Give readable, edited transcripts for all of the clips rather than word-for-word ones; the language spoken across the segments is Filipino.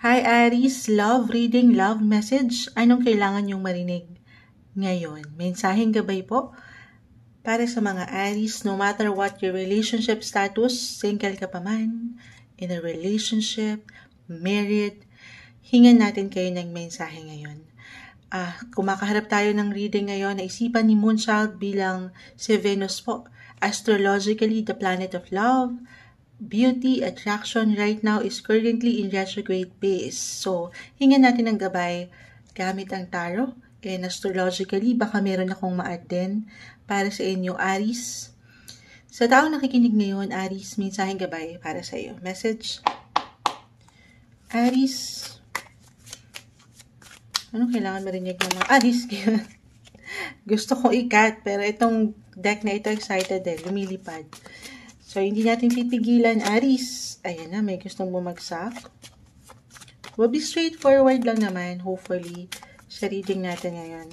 Hi Aries, love reading, love message. Anong kailangan yung marinig ngayon? Mensaheng gabay po para sa mga Aries, no matter what your relationship status, single ka pa man, in a relationship, married, hingan natin kayo ng mensahe ngayon. Kung makaharap tayo ng reading ngayon, naisipan ni Moonchild bilang si Venus po, astrologically the planet of love, beauty, attraction right now is currently in retrograde phase. So, hingan natin ng gabay gamit ang tarot. And astrologically, baka meron akong ma-add para sa inyo, Aries. Sa taong nakikinig ngayon, Aries, mensaheng gabay para sa iyo. Message. Aries. Anong kailangan marinig ng mga Aries? Gusto kong ikat, pero itong deck na ito excited lumilipad. So, hindi natin pipigilan, Aries. Ayan na, may gustong bumagsak. We'll be straightforward lang naman, hopefully, sa reading natin ngayon.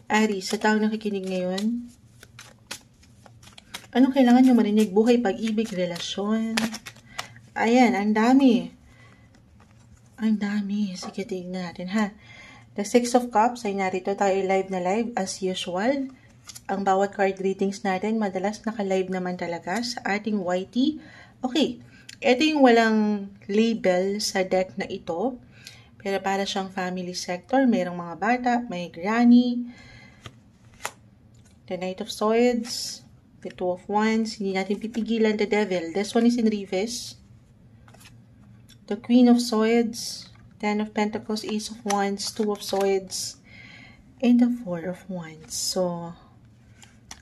Aries, sa taong nakikinig ngayon, anong kailangan nyo marinig? Buhay, pag-ibig, relasyon. Ayan, ang dami. Ang dami. Sige, tingnan natin, ha? The Six of Cups ay narito tayo live na live as usual. Ang bawat card readings natin, madalas naka-live naman talaga sa ating YT. Okay, ito yung walang label sa deck na ito. Pero para siyang family sector, mayroong mga bata, may granny, the Knight of Swords, the Two of Wands, hindi natin pipigilan the Devil. This one is in reverse. The Queen of Swords, Ten of Pentacles, Ace of Wands, Two of Swords, and the Four of Wands. So,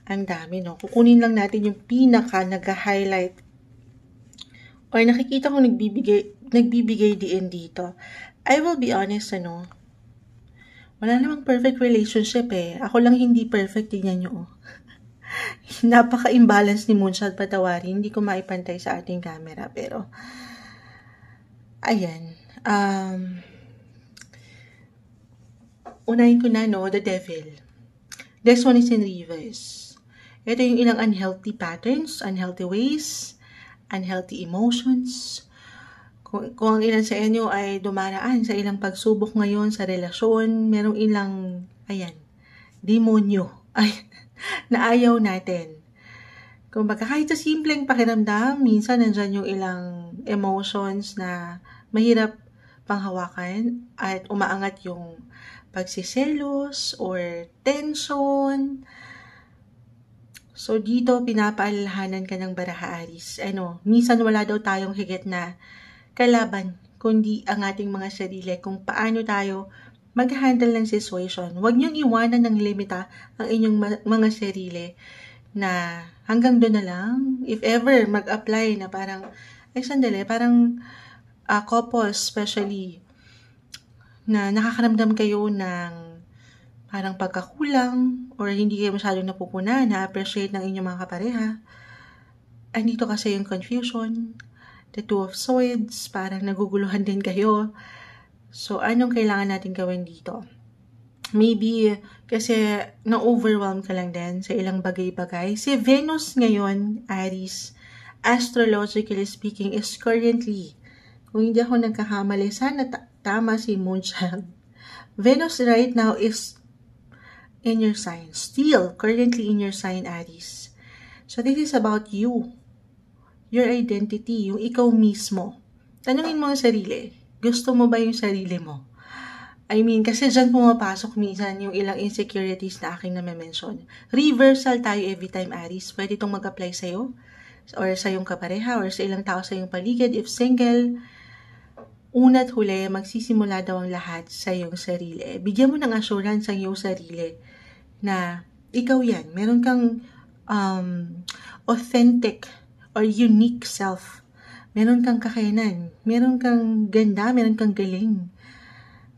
ang dami, no? Kukunin lang natin yung pinaka nag-highlight or nakikita ko nagbibigay din dito. I will be honest, wala namang perfect relationship Ako lang hindi perfect, tingnan nyo. Napaka-imbalance ni Moonchild, patawarin. Hindi ko maipantay sa ating camera, pero ayan. Unahin ko na, the Devil. This one is in reverse. Ito yung ilang unhealthy patterns, unhealthy ways, unhealthy emotions. Kung ang ilan sa inyo ay dumaraan sa ilang pagsubok ngayon sa relasyon, merong ilang, demonyo na ayaw natin. Kung baga kahit sa simpleng pakiramdam, minsan nandyan yung ilang emotions na mahirap panghawakan at umaangat yung pagsiselos or tension. So, dito, pinapaalalahanan ka ng baraha, Aries. Minsan wala daw tayong higit na kalaban, kundi ang ating mga sarili, kung paano tayo mag-handle ng situation. Huwag niyong iwanan ng limita ang inyong mga sarili na hanggang doon na lang. If ever mag-apply na parang, parang couples, especially, na nakakaramdam kayo ng parang pagkakulang or hindi kayo masyadong napupunan, na-appreciate ng inyong mga kapareha. Andito kasi yung confusion, the Two of Swords, parang naguguluhan din kayo. So, anong kailangan natin gawin dito? Maybe kasi na-overwhelm ka lang din sa ilang bagay-bagay. Si Venus ngayon, Aries, astrologically speaking, is currently, kung hindi ako nagkakamali, sana tama si Moonchild. Venus right now is in your sign. Still, currently in your sign, Aries. So, this is about you. Your identity, yung ikaw mismo. Tanungin mo ang sarili. Gusto mo ba yung sarili mo? Kasi dyan pumapasok minsan yung ilang insecurities na aking na-mention. Reversal tayo every time, Aries. Pwede itong mag-apply sa'yo or sa iyong kapareha or sa ilang tao sa iyong paligid. If single, una't huli, magsisimula daw ang lahat sa iyong sarili. Bigyan mo ng assurance ang iyong sarili na ikaw yan. Meron kang authentic or unique self. Meron kang kakayanan. Meron kang ganda. Meron kang galing.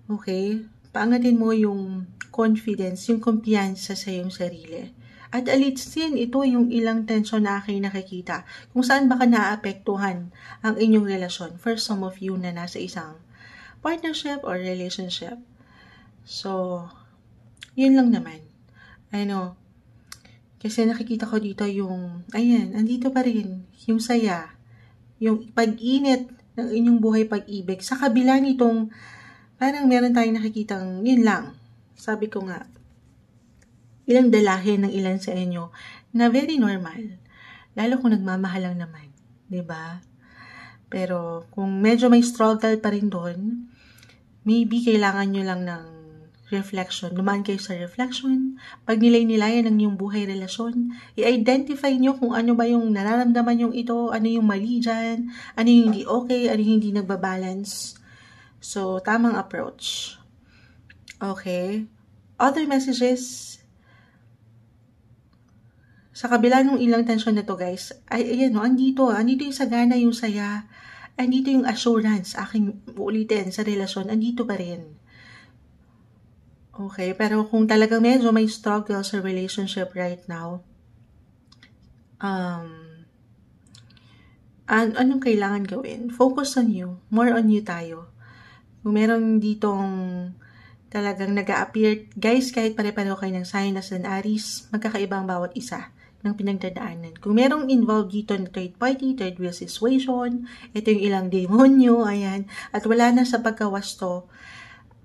Okay? Paangatin mo yung confidence, yung kumpiyansa sa iyong sarili. At alisin, ito yung ilang tension na aking nakikita. Kung saan baka naapektuhan ang inyong relasyon for some of you na nasa isang partnership or relationship. So, yun lang naman. Kasi nakikita ko dito yung, andito pa rin, yung saya, yung pag-init ng inyong buhay pag-ibig. Sa kabila nitong, parang meron tayong nakikitang, yun lang. Sabi ko nga, ilang dalahin ng ilan sa inyo na very normal. Lalo kung nagmamahal lang naman. 'Di ba? Pero kung medyo may struggle pa rin doon, maybe kailangan nyo lang ng reflection. Dumaan kayo sa reflection. Pag nilay-nilayan ng yung buhay relasyon, i-identify nyo kung ano ba yung nararamdaman yung ito, ano yung mali dyan, ano yung hindi okay, ano yung hindi nagbabalance. So, tamang approach. Okay. Other messages, sa kabila ng ilang tensyon na to guys, ay ayan no, andito yung sagana, yung saya, andito yung assurance, aking ulitin sa relasyon, andito pa rin. Okay, pero kung talagang medyo may struggle sa relationship right now, anong kailangan gawin? Focus on you. More on you tayo. Kung meron ditong talagang nag-a-appear, guys, kahit pare-pareho kayo ng sign as an Aries, magkakaiba ang bawat isa ng pinagdadaanan. Kung merong involved dito na third party, third wheel situation, ito yung ilang demonyo, ayan, at wala na sa pagkawasto,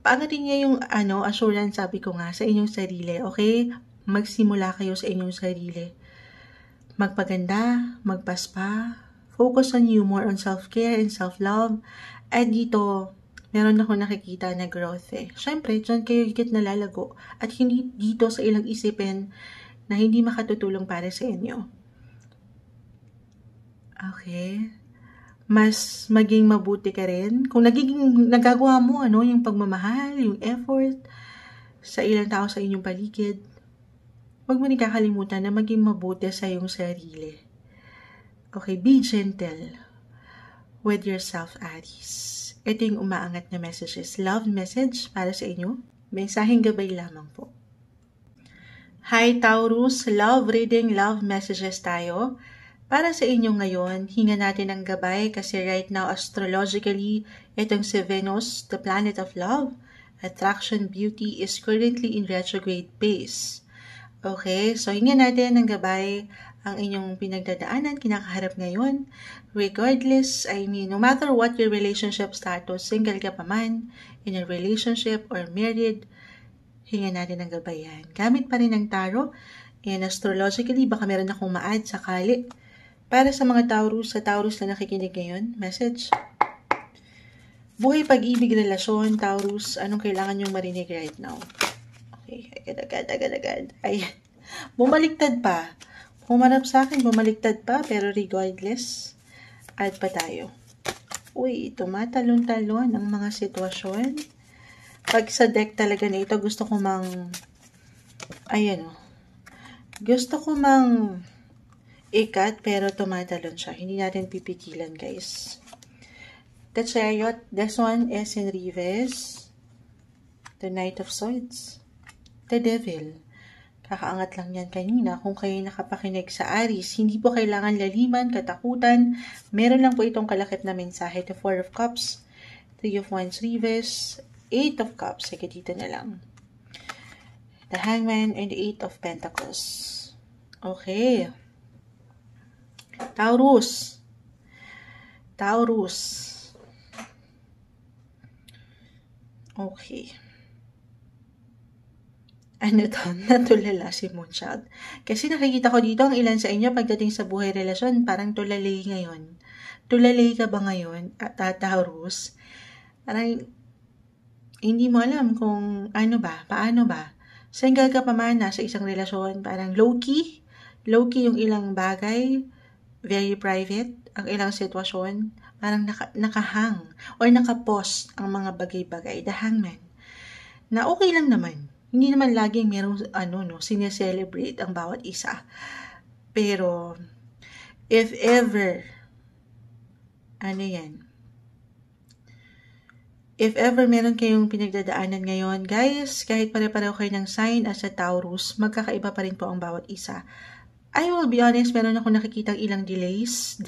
paangatin niya yung assurance, sabi ko nga, sa inyong sarili, okay? Magsimula kayo sa inyong sarili. Magpaganda, magpaspa, focus on you, more on self-care and self-love. At dito, meron ako nakikita na growth eh. Siyempre, dyan kayo higit nalalago. At hindi dito sa ilang isipin na hindi makatutulong para sa inyo. Okay? Mas maging mabuti ka rin. Kung nagagawa mo yung pagmamahal, yung effort sa ilang tao sa inyong paligid, huwag mo rin kakalimutan na maging mabuti sa iyong sarili. Okay, be gentle with yourself, Aries. Ito yung umaangat na messages. Love message para sa inyo. Mensaheng gabay lamang po. Hi Taurus, love reading, love messages tayo. Para sa inyo ngayon, hinga natin ng gabay kasi right now astrologically, itong si Venus, the planet of love, attraction, beauty, is currently in retrograde phase. Okay, so hinga natin ng gabay ang inyong pinagdadaanan, kinakaharap ngayon. Regardless, no matter what your relationship status, single ka pa man, in a relationship or married, hinga natin ng gabay yan. Gamit pa rin ng tarot, and astrologically, baka meron akong ma-add sakali. Para sa mga Taurus, sa Taurus na nakikinig ngayon, message. Buhay, pag-ibig, relasyon, Taurus, anong kailangan nyong marinig right now? Okay, agad. Ay, bumaliktad pa. Humarap sa akin, bumaliktad pa, pero regardless, add pa tayo. Uy, tumatalon-talon ang mga sitwasyon. Pag sa deck talaga na ito, gusto ko ikat, pero tumatalon siya. Hindi natin pipigilan, guys. The Chariot, this one is in reverse. The Knight of Swords. The Devil. Kakaangat lang yan kanina. Kung kayo nakapakinig sa Aries, hindi po kailangan laliman, katakutan. Meron lang po itong kalakip na mensahe. The Four of Cups, Three of Wands reverse, Eight of Cups. Sige, dito na lang. The Hangman and the Eight of Pentacles. Okay. Taurus. Okay. Ano to? Natulala si Moonchild. Kasi nakikita ko dito ang ilan sa inyo pagdating sa buhay relasyon, parang tulalay ngayon. Tulalay ka ba ngayon, Taurus? Parang hindi mo alam kung paano ba. Single ka pa man, nasa isang relasyon, parang low-key yung ilang bagay, very private, ang ilang sitwasyon, parang nakahang or nakapost ang mga bagay-bagay. The Hangman. Na okay lang naman. Hindi naman laging merong sineselebrate ang bawat isa. Pero, if ever, if ever meron kayong pinagdadaanan ngayon, guys, kahit pare-pareho kayo ng sign as a Taurus, magkakaiba pa rin po ang bawat isa. I will be honest, meron ako nakikitang ilang delays,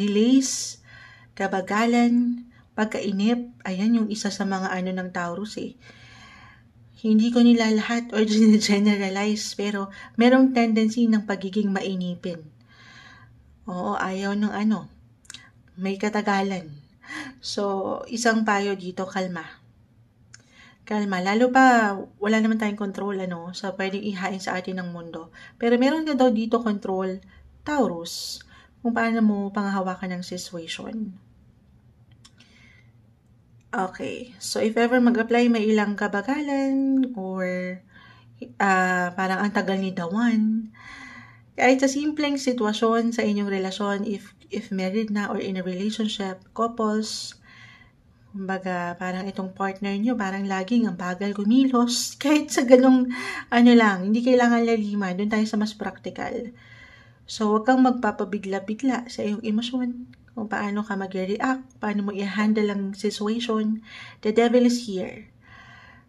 kabagalan, pagkainip. Ayan yung isa sa mga ng Taurus eh. Hindi ko nila lahat or generalize, pero merong tendency ng pagiging mainipin. Oo, ayaw ng may katagalan. So, isang payo dito, kalma. Kalma. Lalo pa, wala naman tayong control, sa pwedeng ihain sa atin ng mundo. Pero meron ka daw dito control, Taurus, kung paano mo panghahawakan ng situation. Okay. So, if ever mag-apply, may ilang kabagalan or parang ang tagal ni Dawan. Kahit sa simpleng sitwasyon sa inyong relasyon, if married na or in a relationship, couples, kumbaga parang itong partner nyo, parang laging ang bagal kumilos. Kahit sa ganong, lang, hindi kailangan lalima. Doon tayo sa mas practical. So, huwag kang magpapabigla-bigla sa iyong emosyon. Kung paano ka mag-react, paano mo i-handle ang situation. The devil is here.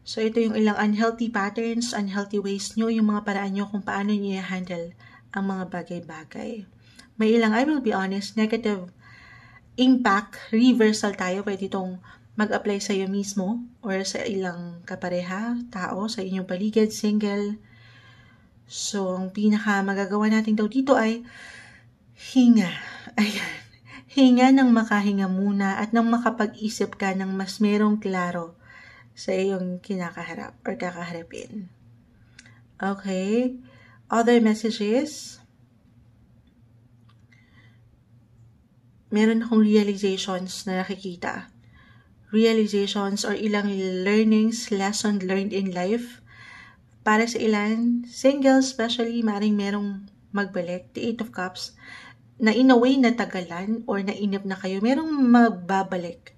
So, ito yung ilang unhealthy patterns, unhealthy ways nyo, yung mga paraan nyo kung paano nyo i-handle ang mga bagay-bagay. May ilang, I will be honest, negative impact, reversal tayo. Pwede itong mag-apply sa iyo mismo or sa ilang kapareha, tao, sa inyong paligid, single. So, ang pinaka magagawa natin daw dito ay hinga. Ayan. Hinga ng makahinga muna at nang makapag-isip ka ng mas merong klaro sa iyong kinakaharap or kakaharapin. Okay. Other messages. Meron akong realizations na nakikita. Realizations or ilang learnings, lesson learned in life. Para sa ilan, single especially, maring merong magbalik, the Eight of Cups, na in a way natagalan or nainip na kayo, merong magbabalik.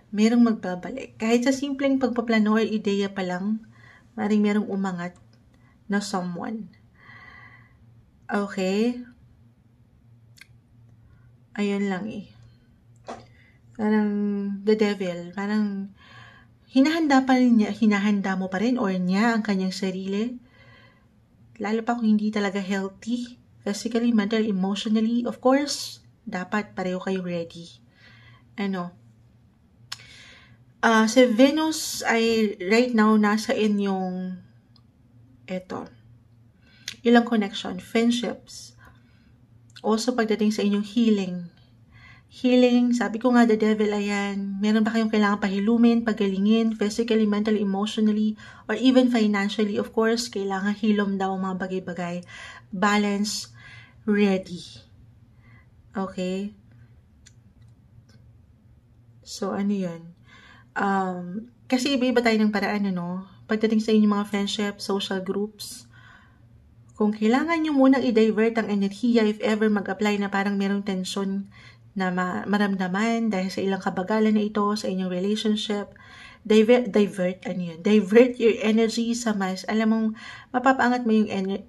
Merong magbabalik. Kahit sa simpleng pagpaplano or ideya pa lang, maring merong umangat na someone. Okay? Ayun lang eh. Parang the devil, parang hinahanda mo pa rin or niya ang kanyang sarili. Lalo pa kung hindi talaga healthy, physically, mentally, emotionally, of course, dapat pareho kayo ready. Si Venus ay right now nasa inyong ilang connection, friendships. Also, pagdating sa inyong healing, sabi ko nga, the devil, ayan, meron ba kayong kailangan pahilumin, pagalingin, physically, mentally, emotionally, or even financially? Of course, kailangan hilom daw ang mga bagay-bagay. Balance, ready. Okay? So, yun? Kasi iba-iba tayo ng paraan, Pagdating sa inyong mga friendship, social groups, kung kailangan nyo munang i-divert ang enerhiya if ever mag-apply na parang merong tension na maramdaman dahil sa ilang kabagalan na ito sa inyong relationship, divert your energy sa mas, alam mong mapapaangat mo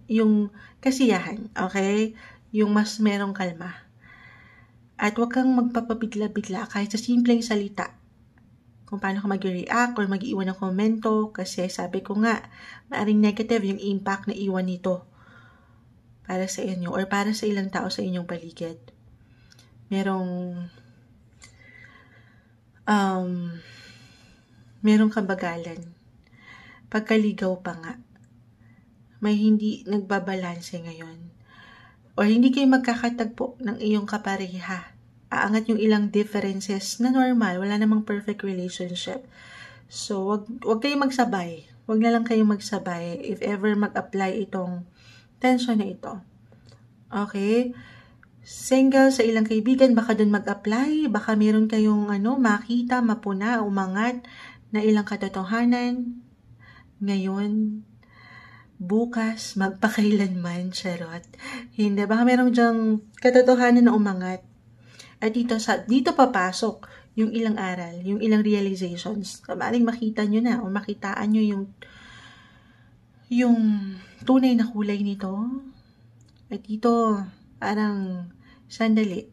yung kasiyahan, okay? Yung mas merong kalma. At huwag kang magpapabigla-bigla kahit sa simpleng salita. Kung paano ka mag-react or mag-iwan ng komento, kasi sabi ko nga, maaring negative yung impact na iwan nito para sa inyo or para sa ilang tao sa inyong paligid. Merong kabagalan. Pagkaligaw pa nga, may hindi nagbabalanse ngayon. Or hindi kayo magkakatagpo ng iyong kapareha. Aangat yung ilang differences na normal. Wala namang perfect relationship. So, wag kayong magsabay. Wag na lang kayong magsabay if ever mag-apply itong tension na ito. Okay? Single sa ilang kaibigan, baka dun mag-apply, baka meron kayong makita, mapuna, umangat na ilang katotohanan. Ngayon, bukas, magpakailanman, charot. Hindi, baka meron dyang katotohanan na umangat. At dito papasok yung ilang aral, yung ilang realizations. Maaaring makita nyo na o makitaan nyo yung tunay na kulay nito. At dito, parang sandali.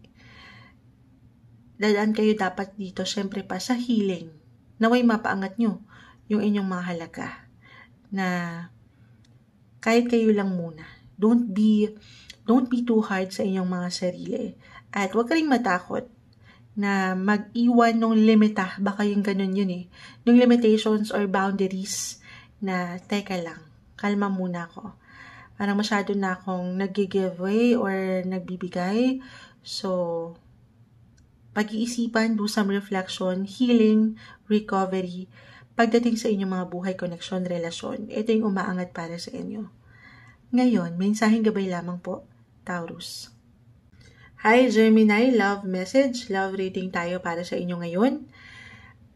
Dadaan kayo dapat dito, syempre pa sa healing. Naway mapaangat nyo yung inyong mga halaga. Na kahit kayo lang muna. Don't be too hard sa inyong mga sarili. At huwag ka rin matakot na mag-iwan ng limita. Baka yung ganun yun eh. Yung limitations or boundaries na, teka lang, kalma muna ako. Parang masyado na akong nag-giveaway or nagbibigay. So, pag-iisipan, do some reflection, healing, recovery, pagdating sa inyong mga buhay, koneksyon, relasyon. Ito yung umaangat para sa inyo. Ngayon, mensaheng gabay lamang po, Taurus. Hi Gemini, love message, love reading tayo para sa inyo ngayon.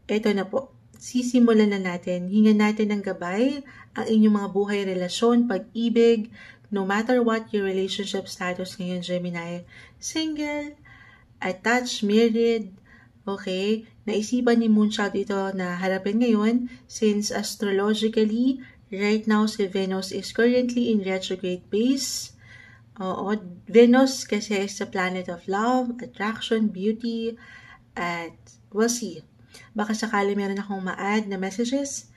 Ito na po, sisimulan na natin, hingan natin ng gabay ang inyong mga buhay, relasyon, pag-ibig, no matter what your relationship status ngayon, Gemini, single, attached, married, okay, naisipan ni Moonchild ito na harapin ngayon since astrologically, right now si Venus is currently in retrograde phase. Oo, Venus kasi is the planet of love, attraction, beauty, at we'll see. Baka sakali meron akong ma-add na messages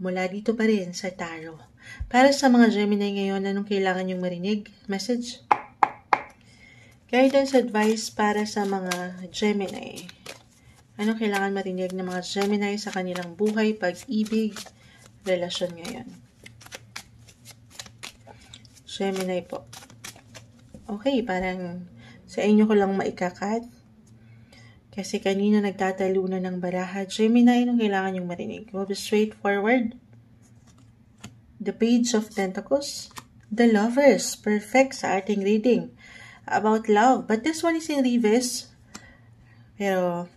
mula dito pa rin sa tarot. Para sa mga Gemini ngayon, anong kailangan yung marinig? Message? Guidance advice para sa mga Gemini. Anong kailangan marinig ng mga Gemini sa kanilang buhay, pag-ibig, relasyon ngayon? Gemini po. Okay, parang sa inyo ko lang maikakat. Kasi kanina nagtatalunan ng baraha. Gemini, anong kailangan yung marinig? We'll be straightforward. The Page of Pentacles. The Lovers. Perfect sa ating reading. About love. But this one is in reverse. Pero,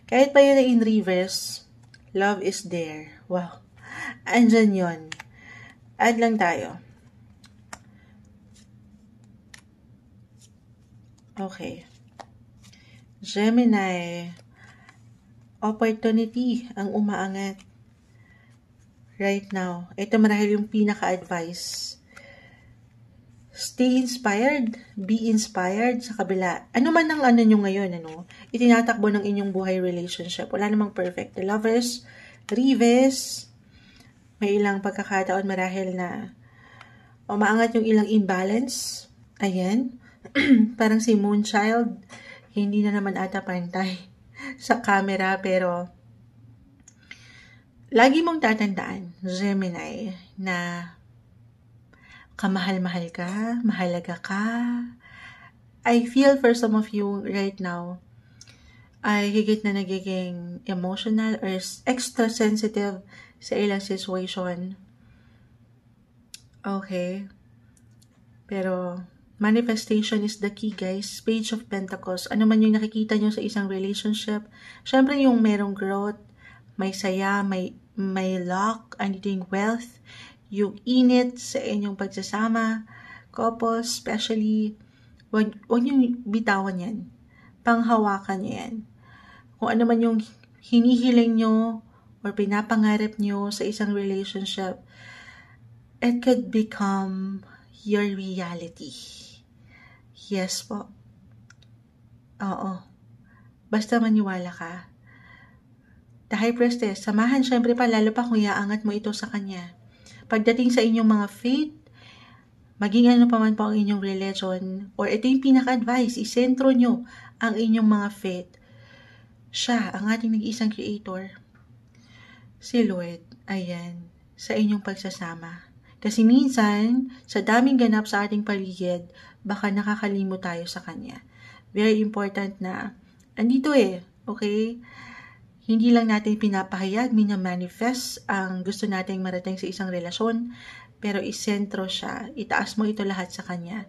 kahit pa yun ay in reverse, love is there. Wow. Andyan yun. Add lang tayo. Okay. Gemini, opportunity ang umaangat right now. Ito marahil yung pinaka-advice. Stay inspired, be inspired sa kabila. Ano man ang ano nyo ngayon, itinatakbo ng inyong buhay relationship. Wala namang perfect. The Lovers, reverse, may ilang pagkakataon marahil na umaangat yung ilang imbalance. Ayan. Parang si Moonchild, hindi na naman ata pantay sa camera, pero lagi mong tatandaan, Gemini, na kamahal-mahal ka, mahalaga ka. I feel for some of you right now, ay higit na nagiging emotional or extra sensitive sa ilang situation. Okay. Pero manifestation is the key, guys. Page of Pentacles. Ano man yung nakikita nyo sa isang relationship. Syempre yung merong growth, may saya, may luck, anything wealth, yung init sa inyong pagsasama, couples, especially, wag nyo bitawan yan. Panghawakan nyo yan. Kung ano man yung hinihiling nyo or pinapangarap nyo sa isang relationship, it could become your reality. Yes po. Oo. Basta maniwala ka. The High Priestess, samahan syempre pa, lalo pa kung iaangat mo ito sa kanya. Pagdating sa inyong mga faith, maging ano pa man po ang inyong religion, or ito yung pinaka-advice, isentro nyo ang inyong mga faith. Siya, ang ating nag-iisang creator. Si Lord, ayan, sa inyong pagsasama. Kasi minsan, sa daming ganap sa ating paligid, baka nakakalimot tayo sa Kanya. Very important na, andito okay? Hindi lang natin pinapahayag, minamanifest ang gusto nating marating sa isang relasyon, pero isentro siya, itaas mo ito lahat sa Kanya.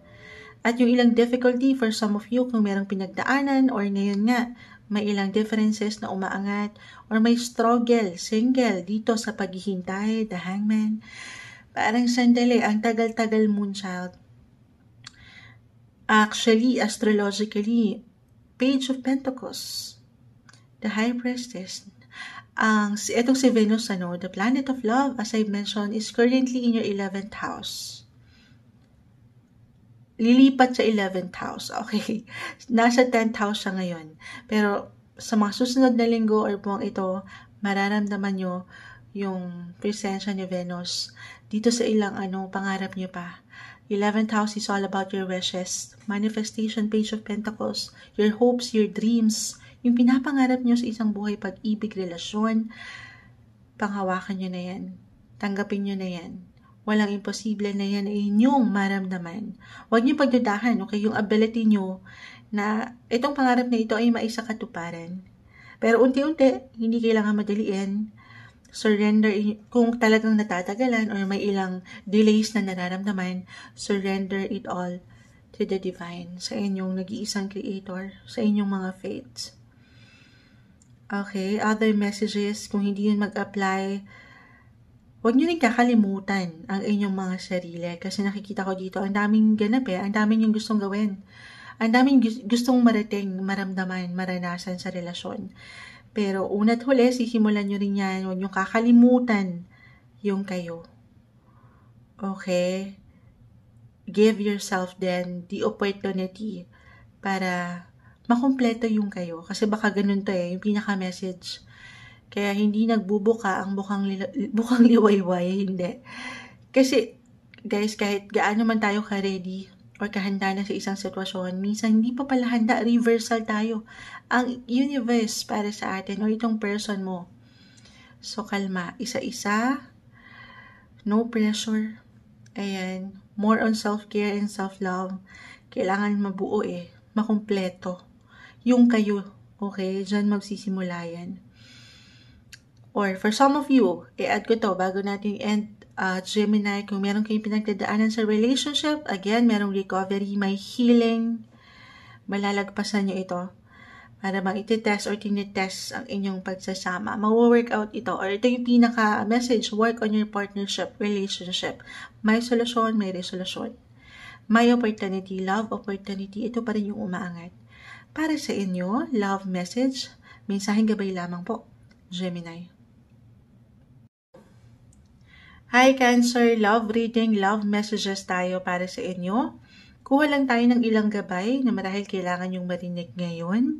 At yung ilang difficulty for some of you, kung merong pinagdaanan, or ngayon nga, may ilang differences na umaangat, or may struggle, single, dito sa paghihintay, the Hangman, parang sandali, ang tagal-tagal, Moonchild. Actually, astrologically, Page of Pentacles, the High Priestess, itong si Venus, the planet of love, as I mentioned, is currently in your 11th house. Lilipat sa 11th house, okay? Nasa 10th house siya ngayon. Pero sa mga susunod na linggo or buwang ito, mararamdaman nyo yung presensya ni Venus dito sa ilang pangarap nyo pa. 11th house is all about your wishes, manifestation, Page of Pentacles, your hopes, your dreams, yung pinapangarap nyo sa isang buhay, pag-ibig, relasyon, panghawakan nyo na yan. Tanggapin nyo na yan. Walang imposible na yan ay inyong maramdaman. Huwag niyo pagdudahan, okay, yung ability niyo na itong pangarap na ito ay maisakatuparan. Pero unti-unti, hindi kailangan madaliin. Surrender, kung talagang natatagalan or may ilang delays na nararamdaman, surrender it all to the divine, sa inyong nag-iisang creator, sa inyong mga fates. Okay, other messages, kung hindi yun mag-apply, huwag nyo rin kakalimutan ang inyong mga sarili. Kasi nakikita ko dito, ang daming ganap ang daming yung gustong gawin. Ang daming gustong marating, maramdaman, maranasan sa relasyon. Pero una't huli, sisimulan nyo rin yan. Huwag nyo kakalimutan yung kayo. Okay? Give yourself then the opportunity para makumpleto yung kayo. Kasi baka ganun to yung pinaka-message. Kaya hindi nagbubuka ang bukang liwayway, hindi. Kasi, guys, kahit gaano man tayo ka-ready or kahanda na sa isang sitwasyon, minsan hindi pa pala handa, reversal tayo. Ang universe para sa atin o itong person mo. So, kalma. Isa-isa. No pressure. Ayan. More on self-care and self-love. Kailangan mabuo makumpleto. Yung kayo. Okay? Diyan magsisimula yan. Or for some of you, i-add ko to bago natin end Gemini, kung meron kayong pinagdadaanan sa relationship, again, merong recovery, may healing, malalagpasan nyo ito. Para bang iti-test or tinitest ang inyong pagsasama. Mag-work out ito. Or ito yung pinaka-message, work on your partnership, relationship. May solusyon, may resolusyon. May opportunity, love opportunity, ito pa rin yung umaangat. Para sa inyo, love message, mensaheng gabay lamang po, Gemini. Hi Cancer, love reading, love messages tayo para sa inyo. Kuha lang tayo ng ilang gabay na marahil kailangan yung marinig ngayon.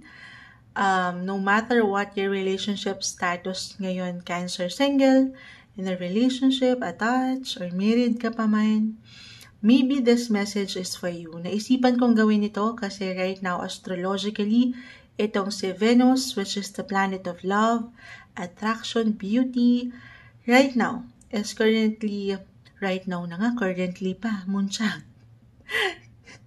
No matter what your relationship status ngayon, Cancer, single, in a relationship, attached, or married ka pa man, maybe this message is for you. Naisipan kong gawin ito kasi right now, astrologically, itong si Venus, which is the planet of love, attraction, beauty, right now, is currently Moonchild,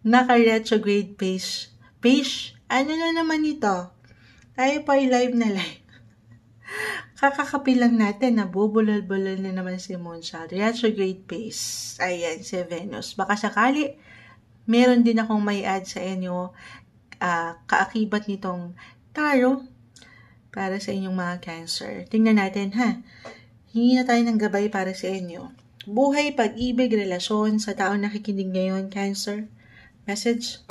naka-retrograde page, ano na naman ito? Tayo pa live na live. Kakakapi lang natin, nabubulol-bulol na naman si Moonchild. Retrograde phase. Ayan, si Venus. Baka sakali, meron din akong may add sa inyo, kaakibat nitong tarot para sa inyong mga Cancer. Tingnan natin, ha? Hingi na tayo ng gabay para sa inyo. Buhay, pag-ibig, relasyon sa taong nakikinig ngayon, Cancer. Message.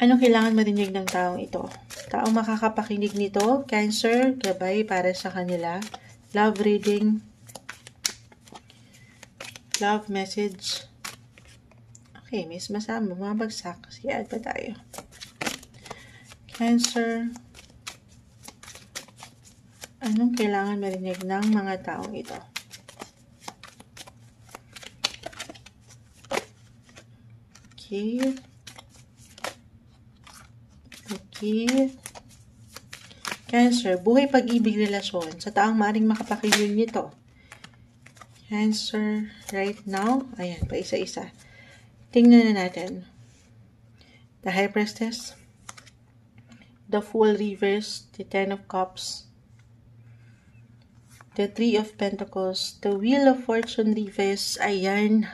Anong kailangan marinig ng taong ito? Taong makakapakinig nito, Cancer, gabay para sa kanila. Love reading. Love message. Okay, may sumasama, mabagsak. Sige, add pa tayo. Cancer. Anong kailangan marinig ng mga taong ito? Okay. Okay. Cancer, buhay, pag-ibig, relasyon sa taong maaaring makapakinig nito. Cancer, right now. Ayan, pa isa-isa. Tingnan na natin. The High Priestess. The Fool reverse. The Ten of Cups. The Three of Pentacles. The Wheel of Fortune reverse. Ayan.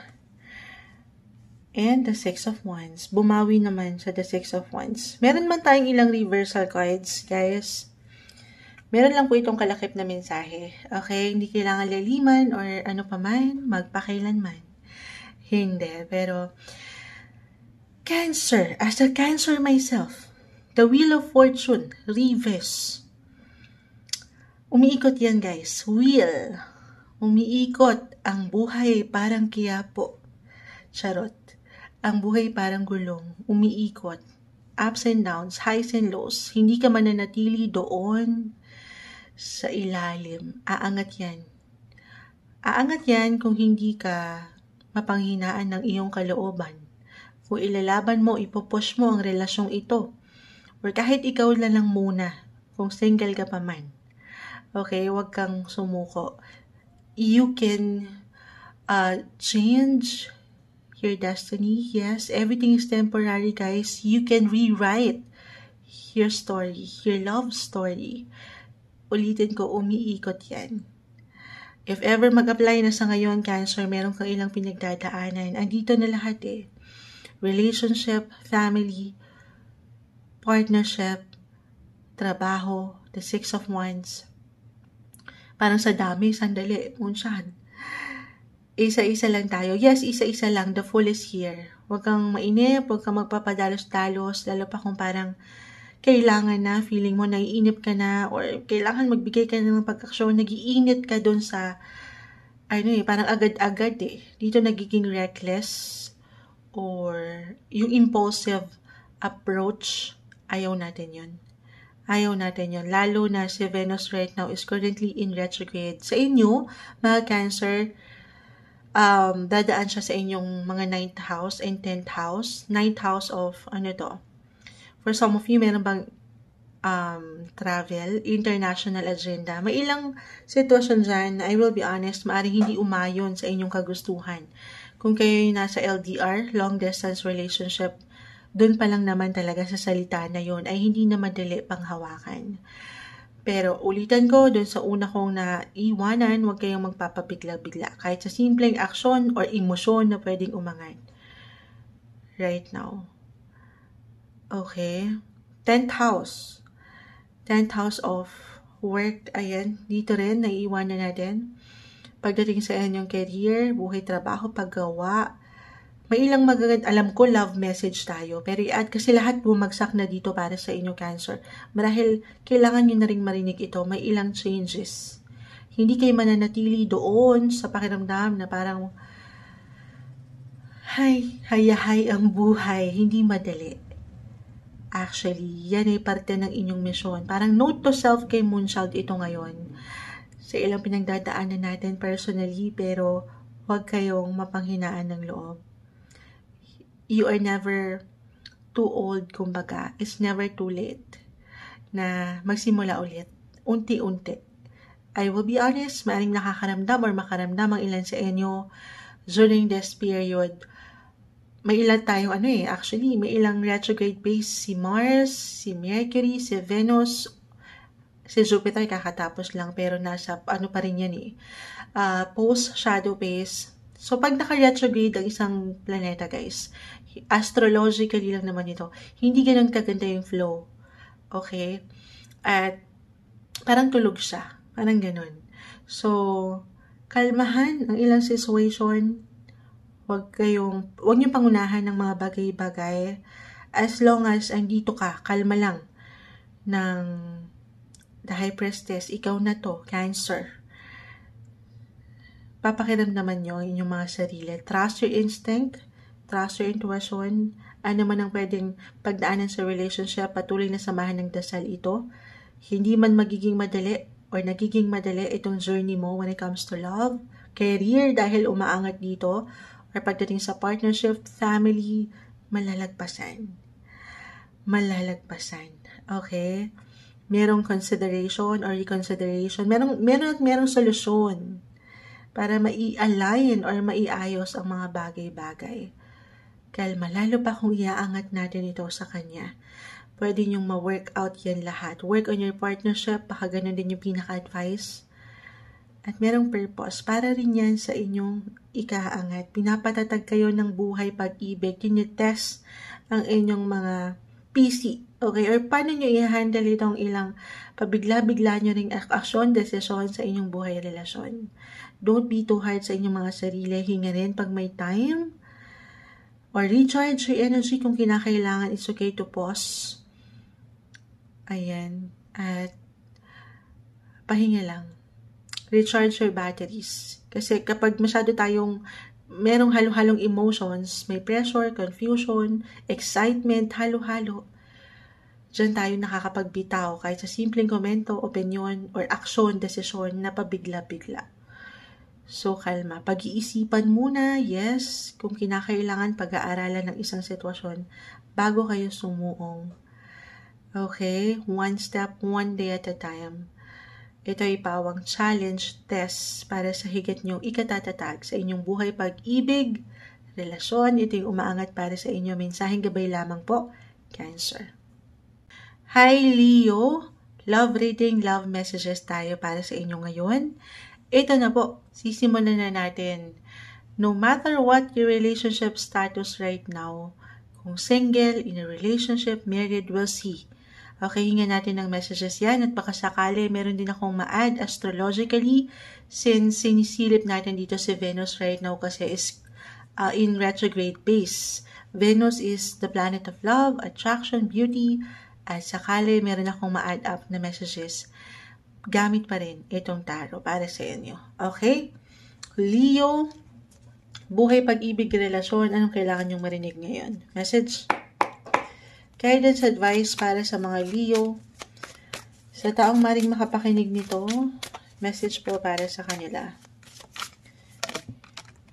And the Six of Wands. Bumawi naman sa the Six of Wands. Meron man tayong ilang reversal cards, guys. Meron lang po itong kalakip na mensahe. Okay? Hindi kailangan laliman or ano pa man, magpakailanman. Hindi. Pero, Cancer. As a Cancer myself, the Wheel of Fortune reverse. Umiikot yan, guys. Wheel. Umiikot. Ang buhay parang kiyapo. Charot. Ang buhay parang gulong, umiikot, ups and downs, highs and lows. Hindi ka mananatili doon sa ilalim. Aangat yan. Aangat yan kung hindi ka mapanghinaan ng iyong kalooban. Kung ilalaban mo, ipopush mo ang relasyong ito. Or kahit ikaw na lang muna, kung single ka pa man. Okay, huwag kang sumuko. You can change your destiny. Yes, everything is temporary, guys. You can rewrite your story, your love story. Ulitin ko, umiikot yan. If ever mag-apply na sa ngayon, Cancer, meron kang ilang pinagdadaanan. Andito na lahat eh. Relationship, family, partnership, trabaho, the Six of Wands. Parang sa dami, sandali, Moonshine. Isa-isa lang tayo. Yes, isa-isa lang. The Fool is here. Huwag kang mainip, huwag kang magpapadalos-dalos, lalo pa kung parang kailangan na, feeling mo naiinip ka na, or kailangan magbigay ka na ng pag-aksyon, nag-iinit ka dun sa, parang agad-agad eh. Dito nagiging reckless, or yung impulsive approach, ayaw natin yun. Ayaw natin yun. Lalo na si Venus right now is currently in retrograde. Sa inyo, mga Cancer, dadaan siya sa inyong mga 9th house and 10th house. 9th house of, for some of you, meron bang travel, international agenda? May ilang sitwasyon dyan na I will be honest, maaaring hindi umayon sa inyong kagustuhan. Kung kayo nasa LDR, long distance relationship, dun pa lang naman talaga sa salita na yon ay hindi na madali pang hawakan. Pero ulitan ko, dun sa una kong naiwanan, huwag kayong magpapabigla-bigla. Kahit sa simpleng aksyon or emosyon na pwedeng umangat. Right now. Okay. 10th house. 10th house of work. Ayan. Dito rin, naiiwanan natin. Pagdating sa inyong career, buhay, trabaho, paggawa. May ilang alam ko, love message tayo. Pero i-add kasi lahat bumagsak na dito para sa inyong Cancer. Marahil, kailangan nyo na rin marinig ito. May ilang changes. Hindi kayo mananatili doon sa pakiramdam na parang, hayahay ang buhay. Hindi madali. Actually, yan ay parte ng inyong misyon. Parang note to self kay Moonchild ito ngayon. Sa ilang pinagdadaanan natin personally, pero huwag kayong mapanghinaan ng loob. You are never too old, kumbaga. It's never too late na magsimula ulit. Unti-unti. I will be honest, maaaring nakakaramdam or makaramdam ang ilan sa inyo during this period. May ilan tayong actually, may ilang retrograde phase, si Mars, si Mercury, si Venus, si Jupiter kakatapos lang, pero nasa, pa rin yan eh, post-shadow phase. So, pag naka-retrograde ang isang planeta, guys, astrologically lang naman ito, hindi ganun kaganda yung flow. Okay? At, parang tulog siya. Parang ganun. So, kalmahan ang ilang situation. Huwag niyong pangunahan ng mga bagay-bagay. As long as andito ka, kalma lang ng the High Priestess, ikaw na to, Cancer. Papakiramdaman nyo inyong mga sarili. Trust your instinct, trust your intuition. Ano man ang pwedeng pagdaanan sa relationship, patuloy na samahan ng dasal ito. Hindi man magiging madali or nagiging madali itong journey mo when it comes to love, career dahil umaangat dito, or pagdating sa partnership, family, malalagpasan. Malalagpasan. Okay? Merong consideration or reconsideration. Merong solusyon para mai-align or maiayos ang mga bagay-bagay. Kalma, lalo pa kung iaangat natin ito sa kanya. Pwede niyong ma-work out yan lahat. Work on your partnership, baka ganun din yung pinaka-advice. At merong purpose, para rin yan sa inyong ikaangat. Pinapatatag kayo ng buhay, pag-ibig. Tinitest ang inyong mga PC. Okay? Or paano nyo i-handle itong ilang pabigla-bigla nyo ring aksyon, desisyon sa inyong buhay, relasyon. Don't be too hard sa inyong mga sarili. Hinga rin pag may time. Or recharge your energy kung kinakailangan. It's okay to pause. Ayan. At pahinga lang. Recharge your batteries. Kasi kapag masyado tayong merong halo-halong emotions, may pressure, confusion, excitement, halo-halo, dyan tayo nakakapagbitaw kahit sa simpleng komento, opinion, or action, desisyon na pabigla-bigla. So, kalma. Pag-iisipan muna, yes, kung kinakailangan pag-aaralan ng isang sitwasyon bago kayo sumuong. Okay? One step, one day at a time. Ito ay pawang challenge test para sa higit niyong ikatatatag sa inyong buhay pag-ibig, relasyon. Ito yung umaangat para sa inyo. Mensaheng gabay lamang po, Cancer. Hi Leo! Love reading, love messages tayo para sa inyo ngayon. Ito na po, sisimulan na natin. No matter what your relationship status right now, kung single, in a relationship, married, we'll see. Okay, hinga natin ng messages yan at baka sakali meron din akong ma-add astrologically since sinisilip natin dito si Venus right now kasi is in retrograde base. Venus is the planet of love, attraction, beauty, at sakali meron akong ma-add up na messages, gamit pa rin itong tarot para sa inyo. Okay? Leo, buhay, pag-ibig, relasyon, anong kailangan nyong marinig ngayon? Message? Guidance, advice para sa mga Leo. Sa taong maring makapakinig nito, message po para sa kanila.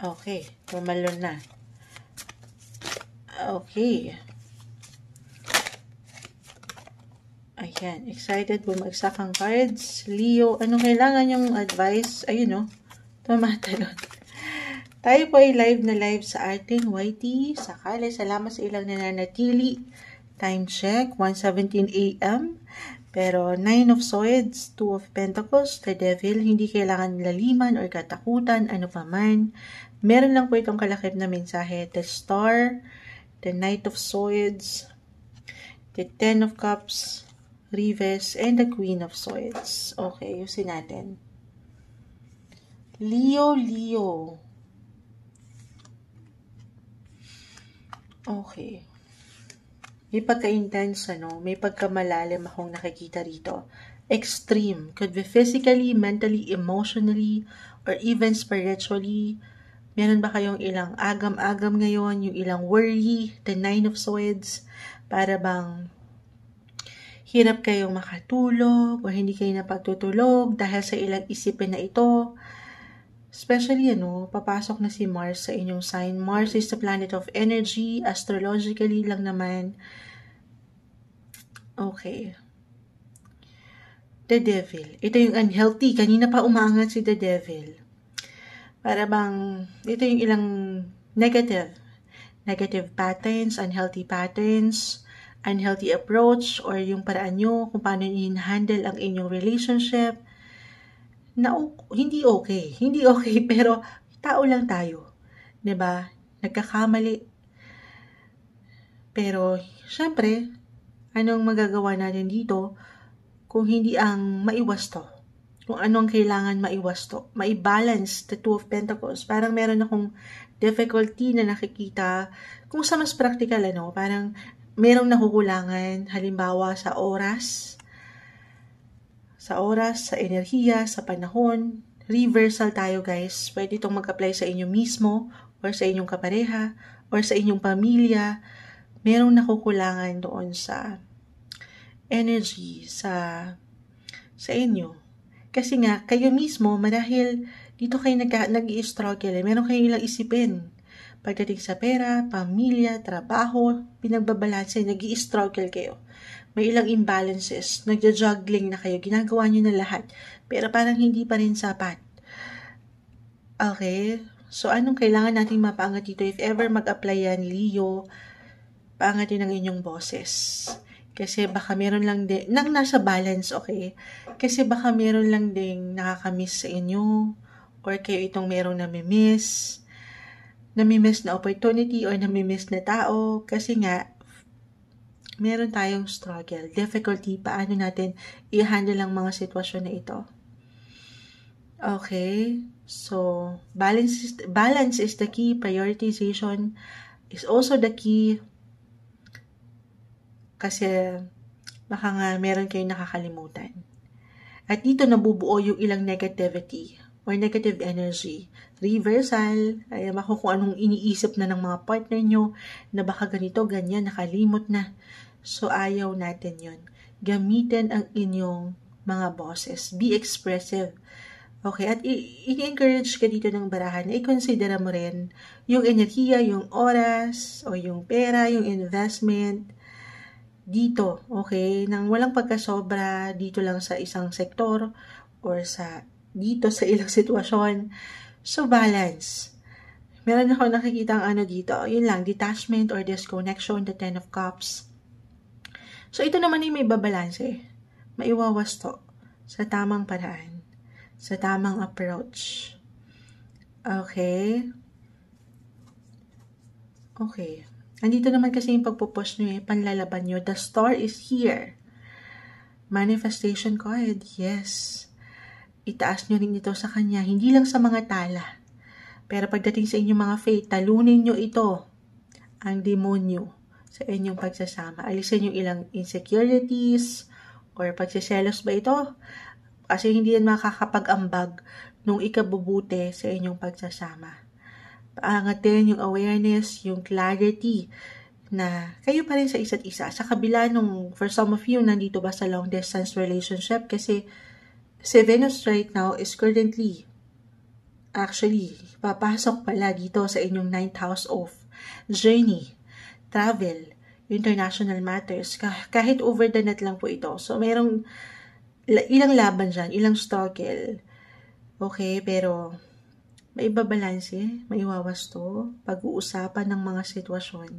Okay, tumalon na. Okay. Ayan, excited bumagsak ang cards. Leo, anong kailangan yung advice? Ayun o, tumatalon. Tayo po ay live na live sa ating YT. Sakali, salamat sa ilang nananatili. Time check, 1:17 a.m. Pero 9 of Swords, 2 of Pentacles, the Devil, hindi kailangan laliman or katakutan, ano pa man. Meron lang po itong kalakip na mensahe. The Star, the Knight of Swords, the Ten of Cups, Reverse, and the Queen of Swords. Okay, yusin natin. Leo. Okay. May pagka-intense, may pagkamalalim akong nakikita rito. Extreme. Could be physically, mentally, emotionally, or even spiritually. Meron ba kayong ilang agam-agam ngayon, yung ilang worry, the Nine of Swords, para bang hirap kayong makatulog, o hindi kayo napagtutulog dahil sa ilang isipin na ito. Especially, papasok na si Mars sa inyong sign. Mars is the planet of energy, astrologically lang naman. Okay. The Devil. Ito yung unhealthy. Kanina pa umaangat si The Devil. Para bang, ito yung ilang negative patterns, unhealthy patterns, unhealthy approach, or yung paraan nyo kung paano i-handle ang inyong relationship. Na hindi okay, pero tao lang tayo, 'di ba? Nagkakamali. Pero syempre, anong magagawa natin dito kung hindi ang maiwas to? Kung anong kailangan maiwas to? Mai-balance the Two of Pentacles. Parang meron akong difficulty na nakikita kung sa mas practical, parang merong nakukulangan, halimbawa sa oras, sa enerhiya, sa panahon. Reversal tayo, guys. Pwede itong mag-apply sa inyo mismo, or sa inyong kapareha, or sa inyong pamilya. Merong nakukulangan doon sa energy, sa inyo. Kasi nga, kayo mismo, marahil dito kayo nag-i-struggle. Meron kayong ilang isipin. Pagdating sa pera, pamilya, trabaho, pinagbabalanse, nag-i-struggle kayo. May ilang imbalances, nagja-juggling na kayo, ginagawa nyo na lahat, pero parang hindi pa rin sapat. Okay? So, anong kailangan nating mapaangat dito? If ever mag-apply yan, Leo, paangatin ang inyong boses. Kasi baka meron lang din, nang nasa balance, okay? Kasi baka meron lang ding nakakamiss sa inyo, or kayo itong merong namimiss na opportunity, or namimiss na tao, kasi nga, meron tayong struggle, difficulty, paano natin i-handle ang mga sitwasyon na ito. Okay, so balance is the key, prioritization is also the key, kasi baka nga meron kayong nakakalimutan. At dito nabubuo yung ilang negativity or negative energy. Reversal, ay ako kung anong iniisip na ng mga partner nyo, na baka ganito, ganyan, nakalimot na. So, ayaw natin yun. Gamitin ang inyong mga boses. Be expressive. Okay, at i-encourage ka dito ng barahan na i-consider mo rin yung enerhiya, yung oras, o yung pera, yung investment dito. Okay, nang walang pagkasobra dito lang sa isang sektor or dito sa ilang sitwasyon. So, balance. Meron ako nakikita ang dito. Yun lang, detachment or disconnection, the Ten of Cups. So, ito naman ay may babalanse. Maiwawasto sa tamang paraan, sa tamang approach. Okay? Okay. Andito naman kasi yung pagpupush nyo panlalaban nyo. The star is here. Manifestation card, yes. Itaas nyo rin ito sa kanya, hindi lang sa mga tala. Pero pagdating sa inyong mga faith, talunin nyo ito, ang demonyo, sa inyong pagsasama. Alisin yung ilang insecurities, or pagsiselos ba ito? Kasi hindi yan makakapag-ambag nung ikabubuti sa inyong pagsasama. Paangatin yung awareness, yung clarity, na kayo pa rin sa isa't isa. Sa kabila nung, for some of you, nandito ba sa long distance relationship? Kasi si Venus right now is currently, actually, papasok pala dito sa inyong 9th house of journey, travel, international matters. Kahit over the net lang po ito. So, merong ilang laban dyan, ilang struggle. Okay, pero may babalanse, may iwawasto, pag-uusapan ng mga sitwasyon.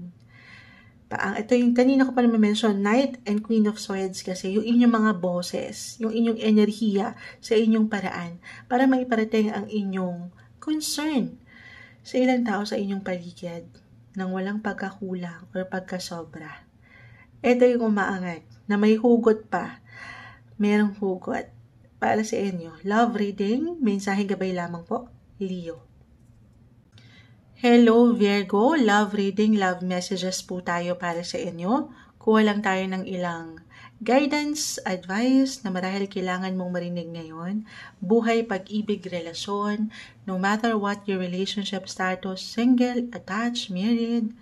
Ito yung kanina ko pa naman mention, Knight and Queen of Swords kasi yung inyong mga boses, yung inyong enerhiya sa inyong paraan para maiparating ang inyong concern sa ilang tao sa inyong paligid nang walang pagkakulang or pagkasobra. Ito yung umaangat na may hugot pa. Merong hugot para sa inyo. Love reading, mensaheng gabay lamang po. Leo. Hello Virgo, love reading, love messages po tayo para sa inyo. Kuha lang tayo ng ilang guidance, advice na marahil kailangan mong marinig ngayon. Buhay, pag-ibig, relasyon, no matter what your relationship status, single, attached, married.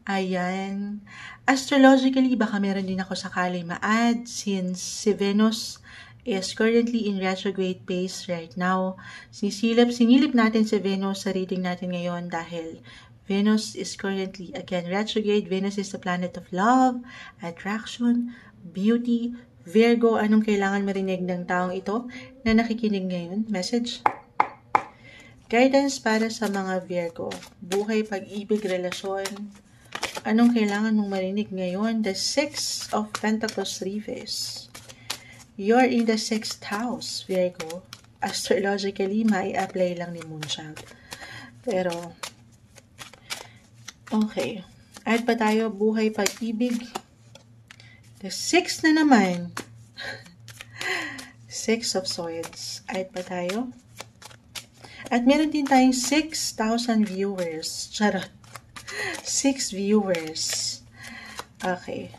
Ayan. Astrologically, baka meron din ako sakali ma-add since si Venus is currently in retrograde phase right now. Sinilip natin si Venus sa reading natin ngayon dahil Venus is currently, again, retrograde. Venus is the planet of love, attraction, beauty. Virgo, anong kailangan marinig ng taong ito na nakikinig ngayon? Message. Guidance para sa mga Virgo. Buhay, pag-ibig, relasyon. Anong kailangan mong marinig ngayon? The Six of Pentacles reverse. You're in the 6th house, Virgo. Astrologically, may apply lang ni Moonchild. Pero, okay. Add pa tayo, buhay, pag-ibig. The 6 na naman. 6 of Swords. Add pa tayo. At meron din tayong 6,000 viewers. Charot. 6 viewers. Okay.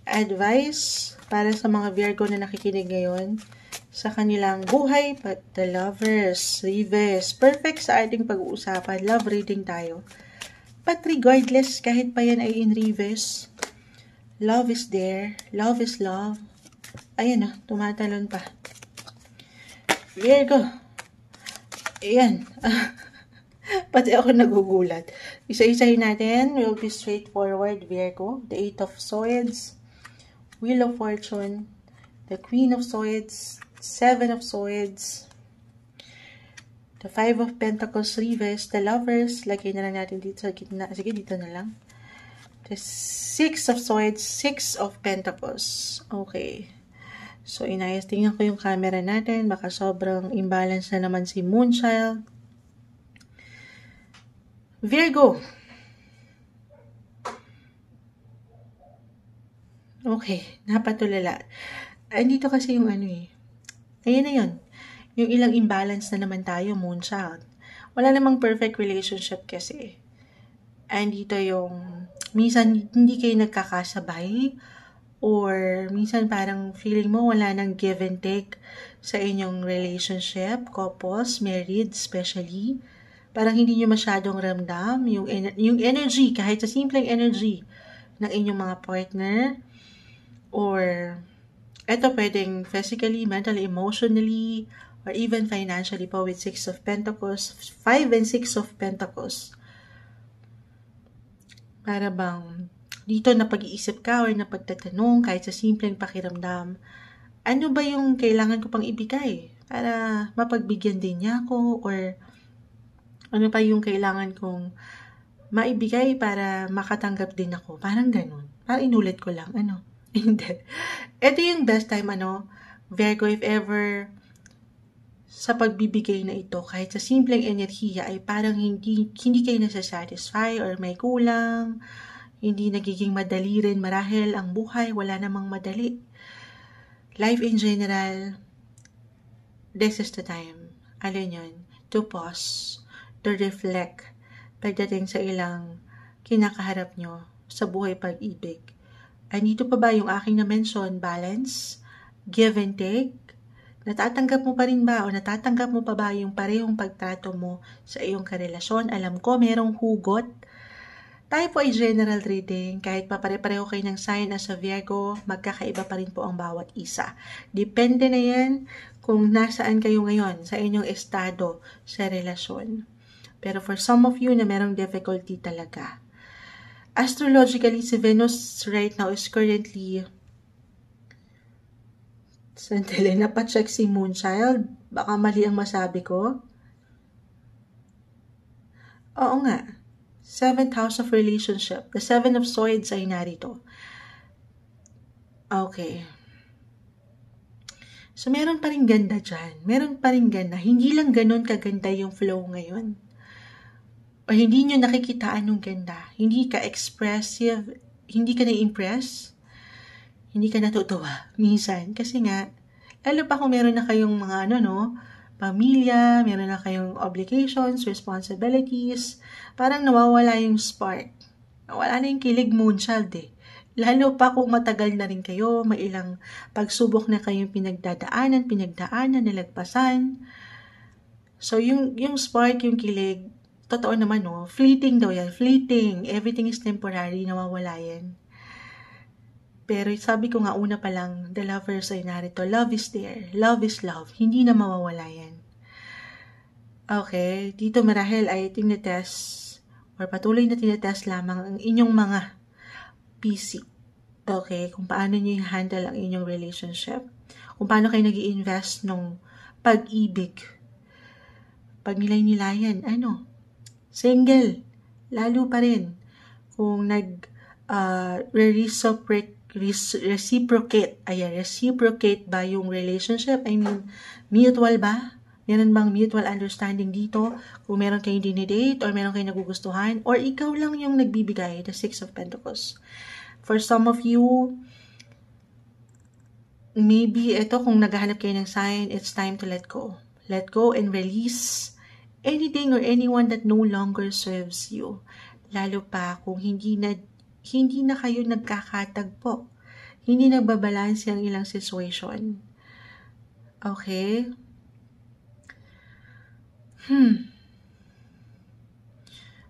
Advice para sa mga Virgo na nakikinig ngayon sa kanilang buhay, but the lovers, reverse, perfect sa ating pag-uusapan, love reading tayo. But regardless, kahit pa yan ay in reverse, love is there, love is love. Ayan na, tumatalon pa. Virgo, ayan. Pati ako nagugulat. Isa-isahin natin, we'll be straightforward, Virgo. The 8 of Swords, Wheel of Fortune, the Queen of Swords, 7 of Swords, the 5 of Pentacles reverse, the Lovers, lagay na lang natin dito sa gitna. Sige, dito na lang. The 6 of Swords, 6 of Pentacles. Okay. So, inayos. Tingnan ko yung camera natin. Baka sobrang imbalance na naman si Moonchild. Virgo. Okay, napatulala. Andito kasi yung ayan na yun. Yung ilang imbalance na naman tayo, Moonchild. Wala namang perfect relationship kasi. Andito yung, minsan hindi kayo nagkakasabay, or minsan parang feeling mo wala nang give and take sa inyong relationship, couples, married especially. Parang hindi nyo masyadong ramdam yung energy, kahit sa simpleng energy ng inyong mga partner. Or, eto pwedeng physically, mentally, emotionally, or even financially po with 6 of Pentacles, 5 and 6 of Pentacles. Para bang, dito na pag-iisip ka or napagtatanong kahit sa simpleng pakiramdam, ano ba yung kailangan ko pang ibigay para mapagbigyan din niya ako or ano pa yung kailangan kong maibigay para makatanggap din ako. Parang ganun. Parang inulit ko lang. Hindi. Ito yung best time, Virgo, if ever sa pagbibigay na ito, kahit sa simpleng enerhiya ay parang hindi kayo nasa-satisfy or may kulang, hindi nagiging madali rin marahil ang buhay, wala namang madali. Life in general, this is the time, to pause, to reflect, pagdating sa ilang kinakaharap nyo sa buhay pag-ibig. Andito pa ba yung aking na-mention, balance, give and take? Natatanggap mo pa rin ba o natatanggap mo pa ba yung parehong pagtrato mo sa iyong karelasyon? Alam ko, merong hugot. Tayo po ay general reading. Kahit pa pare-pareho kayo ng sign as a Virgo, magkakaiba pa rin po ang bawat isa. Depende na yan kung nasaan kayo ngayon sa inyong estado sa relasyon. Pero for some of you na merong difficulty talaga. Astrologically, si Venus right now is currently... Sandali, napacheck si Moonchild. Baka mali ang masabi ko. Oo nga. 7th house of relationship. The 7 of swords ay narito. Okay. So, meron pa rin ganda dyan. Meron pa rin ganda. Hindi lang ganun kaganda yung flow ngayon. O hindi nyo nakikitaan yung ganda. Hindi ka expressive. Hindi ka na-impress. Hindi ka natutuwa minsan. Kasi nga, lalo pa kung meron na kayong mga pamilya, meron na kayong obligations, responsibilities, parang nawawala yung spark. Nawala na yung kilig, Moonchild eh. Lalo pa kung matagal na rin kayo, may ilang pagsubok na kayong pinagdaanan, nalagpasan. So, yung spark, yung kilig, totoo naman fleeting daw yan. Fleeting. Everything is temporary, nawawala yan. Pero sabi ko nga una pa lang, the lovers ay narito. Love is there. Love is love. Hindi na mawawala yan. Okay, dito marahil ay tinetest or patuloy na tinetest lamang ang inyong mga PC. Okay, kung paano nyo i-handle ang inyong relationship. Kung paano kayo nag-i-invest nung pag-ibig. Pag nilay-nilayan, single. Lalo pa rin. Kung reciprocate ba yung relationship? I mean, mutual ba? Meron bang mutual understanding dito? Kung meron kayong dinidate or meron kayong nagugustuhan or ikaw lang yung nagbibigay, the 6 of Pentacles. For some of you, maybe ito kung naghahanap kayo ng sign, it's time to let go. Let go and release anything or anyone that no longer serves you. Lalo pa kung hindi na kayo nagkakatagpo. Hindi nagbabalanse ang ilang situation. Okay?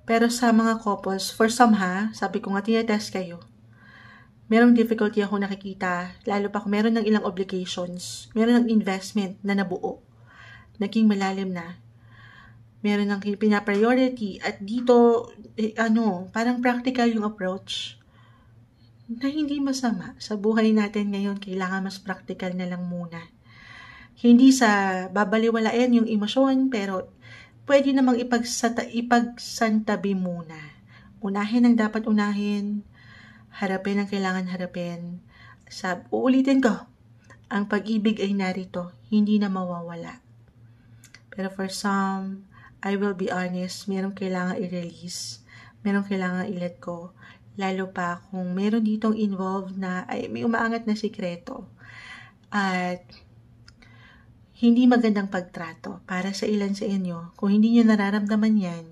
Pero sa mga couples, for some sabi ko nga, tinetest kayo. Merong difficulty ako nakikita, lalo pa kung meron ng ilang obligations, meron ng investment na nabuo, naging malalim na. Meron ng pinapriority at dito, parang practical yung approach na hindi masama. Sa buhay natin ngayon, kailangan mas practical na lang muna. Hindi sa babaliwalain yung emosyon, pero pwede namang ipagsantabi muna. Unahin ang dapat unahin, harapin ang kailangan harapin. Uulitin ko, ang pag-ibig ay narito, hindi na mawawala. Pero for some, I will be honest, merong kailangan i-release, merong kailangan i-let go, lalo pa kung meron ditong involved na may umaangat na sikreto at hindi magandang pagtrato para sa ilan sa inyo. Kung hindi nyo nararamdaman yan,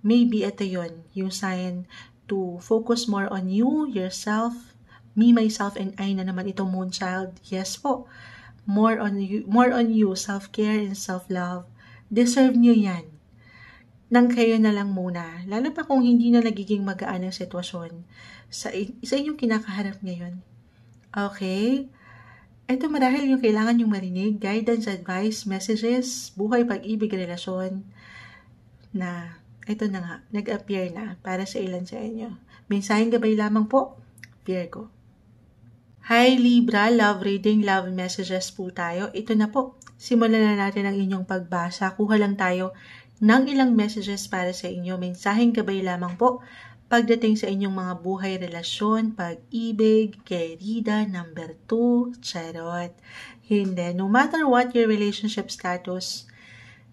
maybe ito yun, yung sign to focus more on you, yourself, me, myself, and I na naman ito, Moonchild. Yes po, more on you, self-care and self-love. Deserve nyo yan. Nang kayo na lang muna. Lalo pa kung hindi na nagiging magaan ang sitwasyon sa inyong kinakaharap ngayon. Okay? Ito marahil yung kailangan yung marinig. Guidance, advice, messages, buhay, pag-ibig, relasyon. Na ito na nga, nag-appear na para sa ilan sa inyo. Mensaheng gabay lamang po, Virgo. Hi Libra, love reading, love messages po tayo. Ito na po, simulan na natin ang inyong pagbasa. Kuha lang tayo ng ilang messages para sa inyo. Mensaheng gabay lamang po pagdating sa inyong mga buhay, relasyon, pag-ibig, querida, number 2, charot. Hindi. No matter what your relationship status,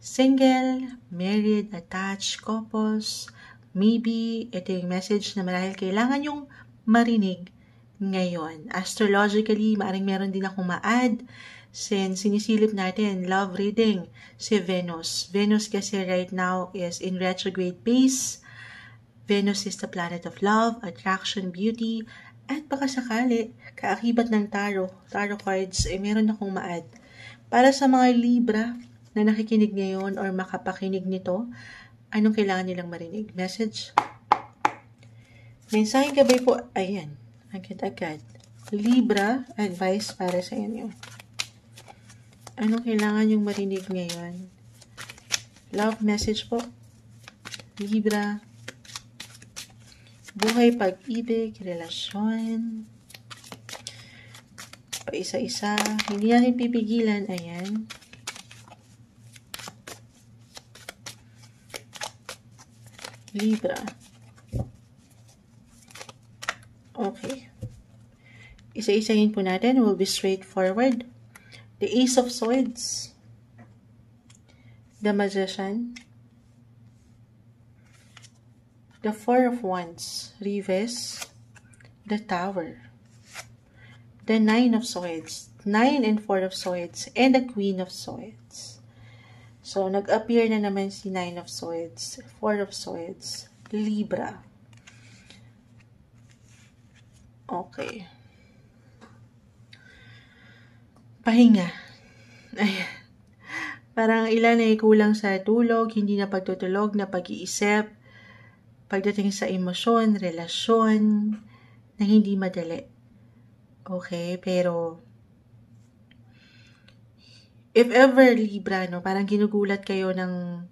single, married, attached, couples, maybe ito yung message na marahil kailangan yung marinig ngayon. Astrologically, maaaring meron din akong ma-add since sinisilip natin love reading si Venus. Venus kasi right now is in retrograde phase. Venus is the planet of love, attraction, beauty, at baka sakali, kaakibat ng tarot cards, meron akong ma-add. Para sa mga Libra na nakikinig ngayon or makapakinig nito, anong kailangan nilang marinig? Message? Mensaheng gabay po, ayan, agad-agad. Libra, advice para sa inyo. Anong kailangan yung marinig ngayon? Love message po. Libra. Buhay, pag-ibig, relasyon. Paisa-isa. Hindi natin pipigilan. Ayan. Libra. Okay. Isa-isahin po natin. We'll be straightforward. The Ace of Swords. The Magician. The Four of Wands. Reverse. The Tower. The Nine of Swords. 9 and 4 of Swords. And the Queen of Swords. So, nag-appear na naman si 9 of Swords. 4 of Swords. Libra. Okay. Pahinga. Ayan. Parang ilan ay kulang sa tulog, hindi na pagtutulog, na pag-iisip, pagdating sa emosyon, relasyon, na hindi madali. Okay, pero if ever Libra, no, parang ginugulat kayo ng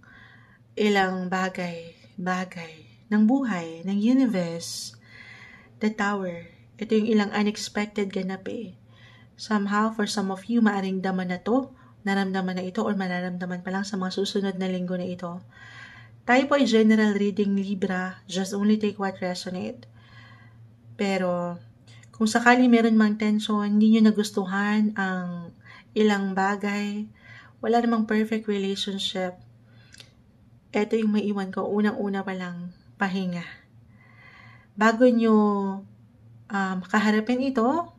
ilang bagay ng buhay, ng universe, the Tower, ito yung ilang unexpected ganap eh. Somehow, for some of you, maaring daman na to, naramdaman na ito, or mararamdaman pa lang sa mga susunod na linggo na ito. Tayo po ay general reading, Libra, just only take what resonate. Pero, kung sakali meron mang tension, hindi nyo nagustuhan ang ilang bagay, wala namang perfect relationship, ito yung maiwan ko, unang-una pa lang, pahinga. Bago nyo kaharapin ito,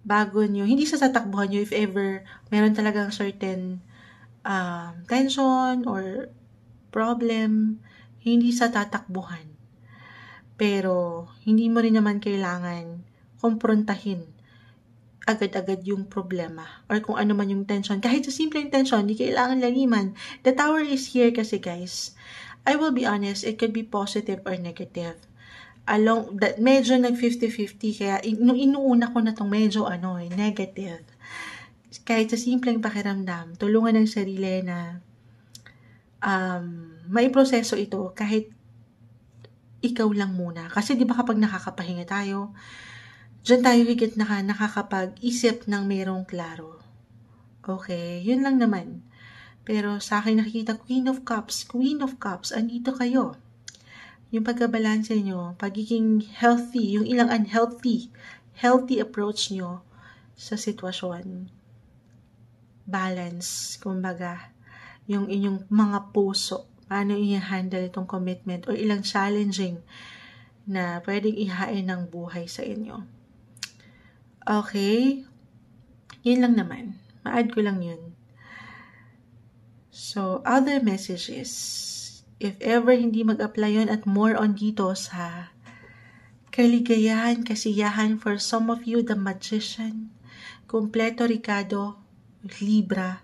bago nyo, hindi sa tatakbuhan nyo if ever meron talagang certain tension or problem, hindi sa tatakbuhan. Pero, hindi mo rin naman kailangan komprontahin agad-agad yung problema or kung ano man yung tension. Kahit sa simpleng tension, hindi kailangan laliman. The Tower is here kasi guys. I will be honest, it could be positive or negative. Along that, medyo nag 50-50, kaya nung inuuna ko na itong medyo negative. Kahit sa simpleng pakiramdam, tulungan ng sarili na may proseso ito kahit ikaw lang muna. Kasi di ba kapag nakakapahinga tayo, diyan tayo higit nakakapag-isip ng mayroong klaro. Okay, yun lang naman. Pero sa akin nakikita, Queen of Cups, andito kayo. Yung pagkabalanse nyo, pagiging healthy, yung ilang unhealthy, healthy approach nyo sa sitwasyon. Balance, kumbaga, yung inyong mga puso, paano i-handle itong commitment or ilang challenging na pwedeng ihain ng buhay sa inyo. Okay, yun lang naman. Ma-add ko lang yun. So, other messages. If ever hindi mag-apply yun at more on dito sa kaligayahan, kasiyahan, for some of you, the Magician, kompleto Ricardo, Libra,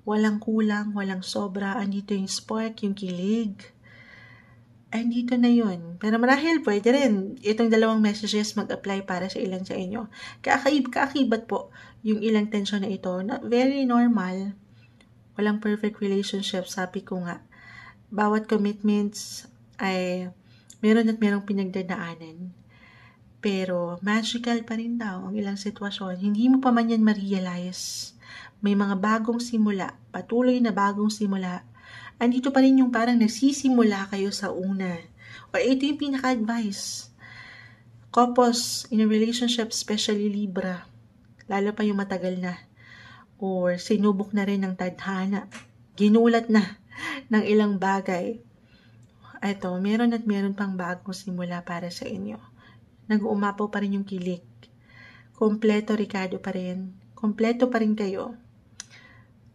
walang kulang, walang sobra, andito yung spark, yung kilig, andito na yun. Pero marahil pwede rin itong dalawang messages mag-apply para sa ilan sa inyo. Kaakibat po yung ilang tension na ito, na very normal. Walang perfect relationship, sabi ko nga. Bawat commitments ay meron at merong pinagdadaanan. Pero magical pa rin daw ang ilang sitwasyon. Hindi mo pa man yan ma-realize. may mga bagong simula, patuloy na bagong simula. Andito pa rin yung parang nagsisimula kayo sa una. Or ito yung pinaka-advice. Couples in a relationship, especially Libra, lalo pa yung matagal na, or sinubok na rin ng tadhana, ginulat na ng ilang bagay. Ito, meron at meron pang bagong simula para sa inyo. Nag-uumapaw pa rin yung kilig. Kompleto Ricardo pa rin. Kompleto pa rin kayo.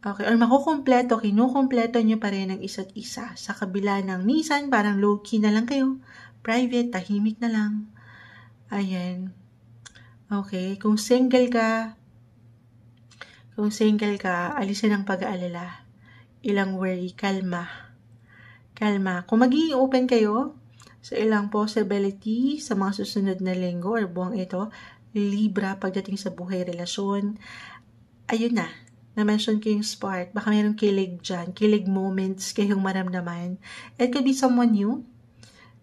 Okay, or makukompleto, kinukompleto nyo pa rin ang isa't isa. Sa kabila ng minsan, parang low-key na lang kayo. Private, tahimik na lang. Ayan. Okay, kung single ka, alisin ang pag-aalala. Ilang worry, kalma. Kung magiging open kayo sa ilang possibility sa mga susunod na linggo or buwang ito, Libra, pagdating sa buhay, relasyon, ayun na. Na-mention ko yung spark. Baka mayroong kilig dyan. Kilig moments kayong maramdaman. It could be someone new.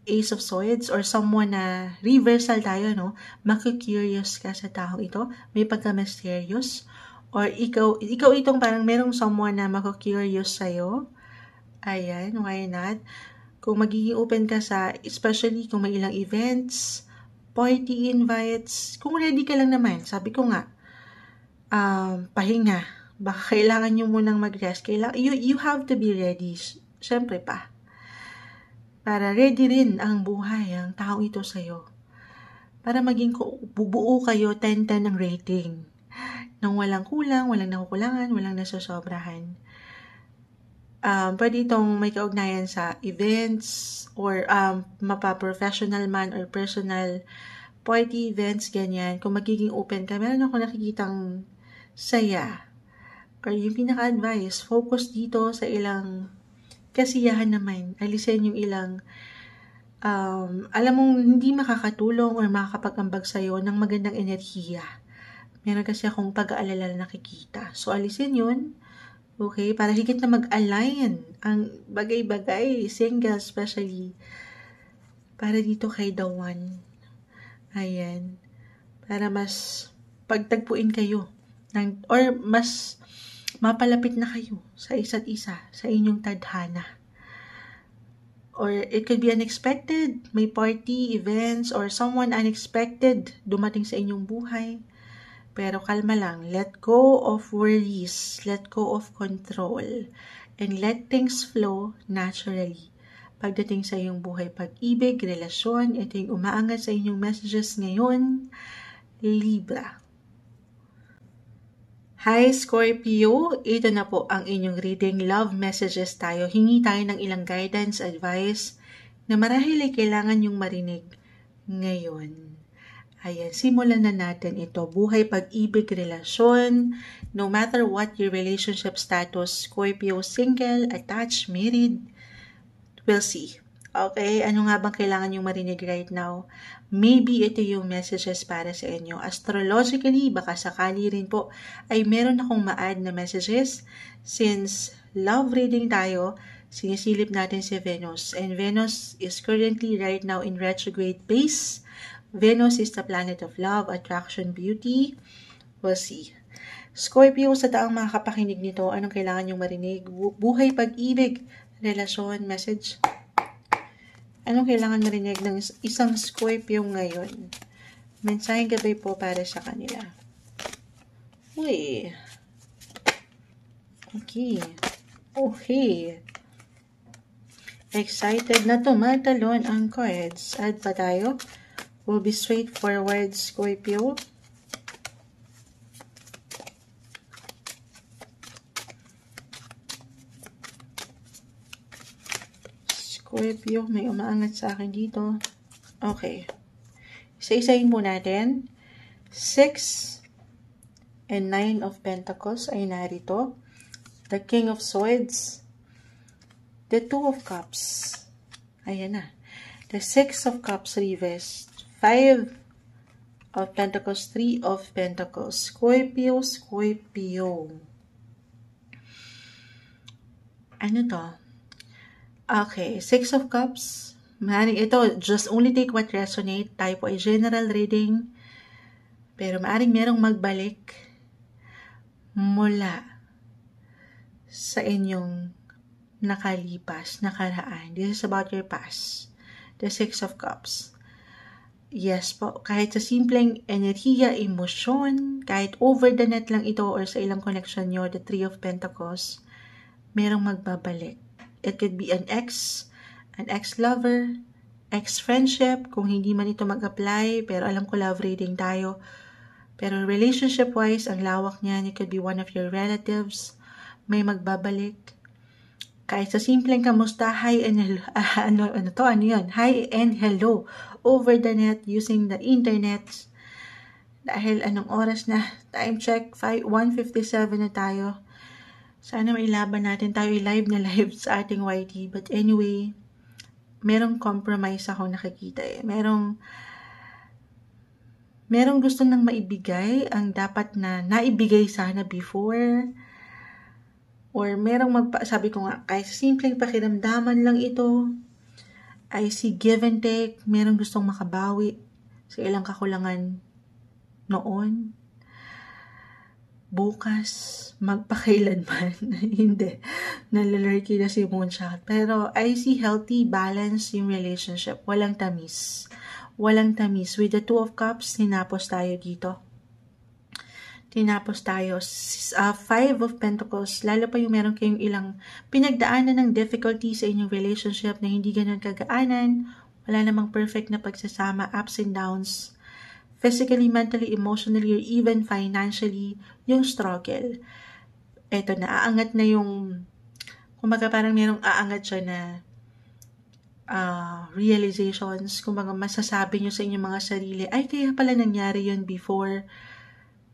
Ace of Swords. Or someone na reversal tayo, no? Makikurious ka sa taong ito. May pagka-mysterious. Or ikaw itong parang merong someone na makikurious sa'yo. Ayan, why not? Kung magiging open ka sa, especially kung may ilang events, party invites, kung ready ka lang naman. Sabi ko nga, pahinga. Baka kailangan nyo munang mag-rest. You have to be ready. Siyempre pa. Para ready rin ang buhay, ang taong ito sa'yo. Para maging bubuo kayo 10-10 ng rating. Nang walang kulang, walang nakukulangan, walang nasasobrahan. Pwede itong may kaugnayan sa events or mapa-professional man or personal party events, ganyan. Kung magiging open ka, meron ako nakikitang saya. Or yung pinaka-advice, focus dito sa ilang kasiyahan naman. Alisin yung ilang, alam mong hindi makakatulong or makakapag-ambag sa'yo ng magandang enerhiya. Meron kasi akong pag-aalala na nakikita. So, alisin yun. Okay? Para higit na mag-align ang bagay-bagay, single especially, para dito kay the one. Ayan. Para mas pagtagpuin kayo. Or mas mapalapit na kayo sa isa't isa, sa inyong tadhana. Or it could be unexpected. May party, events, or someone unexpected dumating sa inyong buhay. Pero kalma lang. Let go of worries. Let go of control. And let things flow naturally. Pagdating sa iyong buhay, pag-ibig, relasyon, ito yung umaangat sa inyong messages ngayon, Libra. Hi Scorpio, ito na po ang inyong reading, love messages tayo. Hingi tayo ng ilang guidance, advice na marahil ay kailangan yung marinig ngayon. Ayan, simulan na natin ito. Buhay, pag-ibig, relasyon, no matter what your relationship status, Scorpio, single, attached, married, we'll see. Okay, ano nga bang kailangan yung marinig right now? Maybe ito yung messages para sa inyo. Astrologically, baka sakali rin po ay meron akong ma-add na messages. Since love reading tayo, sinisilip natin si Venus. And Venus is currently right now in retrograde phase. Venus is the planet of love, attraction, beauty. We'll see. Scorpio, sa taong makakapakinig nito, anong kailangan yung marinig? Buhay, pag-ibig, relasyon, message. Anong kailangan marinig ng isang Scorpio ngayon? Mensaheng gabay po para sa kanila. Uy. Okay. Excited na tumatalon ang cards. Add pa tayo. We'll be straightforward, Scorpio. Scorpio, may umaangat sa akin dito. Okay. Isa-isahin po natin. 6 and 9 of Pentacles ay narito. The King of Swords. The 2 of Cups. Ayan na. The 6 of Cups reversed. 5 of Pentacles. 3 of Pentacles. Scorpio. Ano to? Okay, 6 of Cups. Maaaring ito, just only take what resonate. Tayo po ay general reading. Pero maaaring merong magbalik. mula sa inyong nakaraan. This is about your past. The Six of Cups. Yes po, kahit sa simpleng enerhiya, emosyon, kahit over the net lang ito or sa ilang connection nyo, the Three of Pentacles, merong magbabalik. It could be an ex-lover, ex-friendship, kung hindi man ito mag-apply, pero alam ko love reading tayo. Pero relationship-wise, ang lawak niyan, it could be one of your relatives, may magbabalik. Kahit sa simpleng kamusta, hi and hello, hi and hello, over the net, using the internet. Dahil anong oras na, time check, 1:57 na tayo. Sana mailaban natin tayo live na live sa ating YT. But anyway, merong compromise ako nakikita eh. Merong gusto nang maibigay ang dapat na naibigay sana before. Or merong sabi ko nga, kahit simpleng pakiramdaman lang ito, I see give and take, merong gustong makabawi sa ilang kakulangan noon. Bukas, magpakailanman. Hindi, nalalurky na si Moonshot. Pero I see healthy, balance yung relationship. Walang tamis. Walang tamis. With the Two of Cups, tinapos tayo dito. Five of Pentacles, lalo pa yung meron kayong ilang pinagdaanan ng difficulty sa inyong relationship na hindi ganun kagaanan, wala namang perfect na pagsasama, ups and downs, physically, mentally, emotionally, or even financially, yung struggle. Eto, naaangat na yung, kumbaga parang merong aangat siya na realizations, kumbaga masasabi nyo sa inyong mga sarili, ay kaya pala nangyari yun before.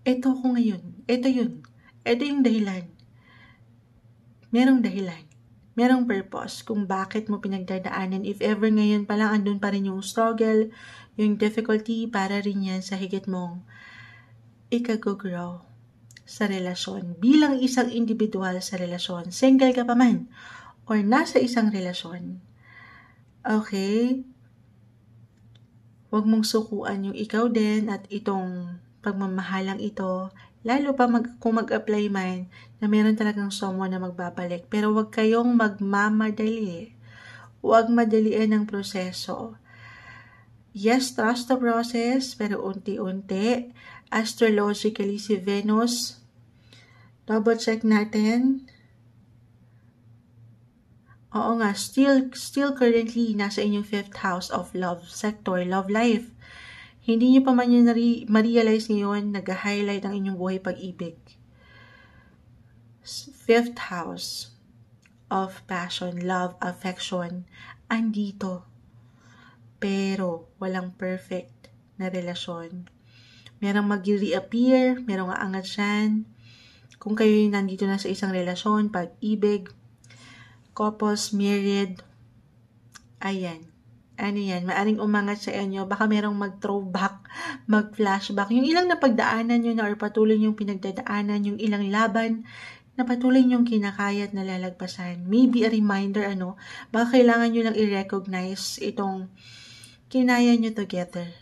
Ito ko ngayon. Ito yun. Ito yung dahilan. Merong dahilan. Merong purpose kung bakit mo pinagdadaanan. If ever ngayon pa lang andun pa rin yung struggle, yung difficulty, para rin yan sa higit mong ikago-grow sa relasyon. Bilang isang individual sa relasyon, single ka pa man, or nasa isang relasyon. Okay? Huwag mong sukuan yung ikaw din at itong pagmamahalang ito, lalo pa kung mag-apply man na meron talagang someone na magbabalik. Pero huwag kayong magmamadali. Huwag madaliin ang proseso. Yes, trust the process, pero unti-unti. Astrologically, si Venus, double check natin. Oo nga, still currently nasa inyong 5th house of love sector, love life. Hindi nyo pa man yun ma-realize ngayon, nag-highlight ang inyong buhay pag-ibig. 5th house of passion, love, affection, andito. Pero walang perfect na relasyon. Merong mag-reappear, merong aangat siyan. Kung kayo nandito na sa isang relasyon, pag-ibig, couples, married, ayan. Ano yan, maaring umangat sa inyo, baka merong mag-throwback, mag-flashback, yung ilang napagdaanan nyo na or patuloy yung pinagdadaanan, yung ilang laban na patuloy yung kinakaya at nalalagpasan. Maybe a reminder, baka kailangan nyo lang i-recognize itong kinaya nyo together.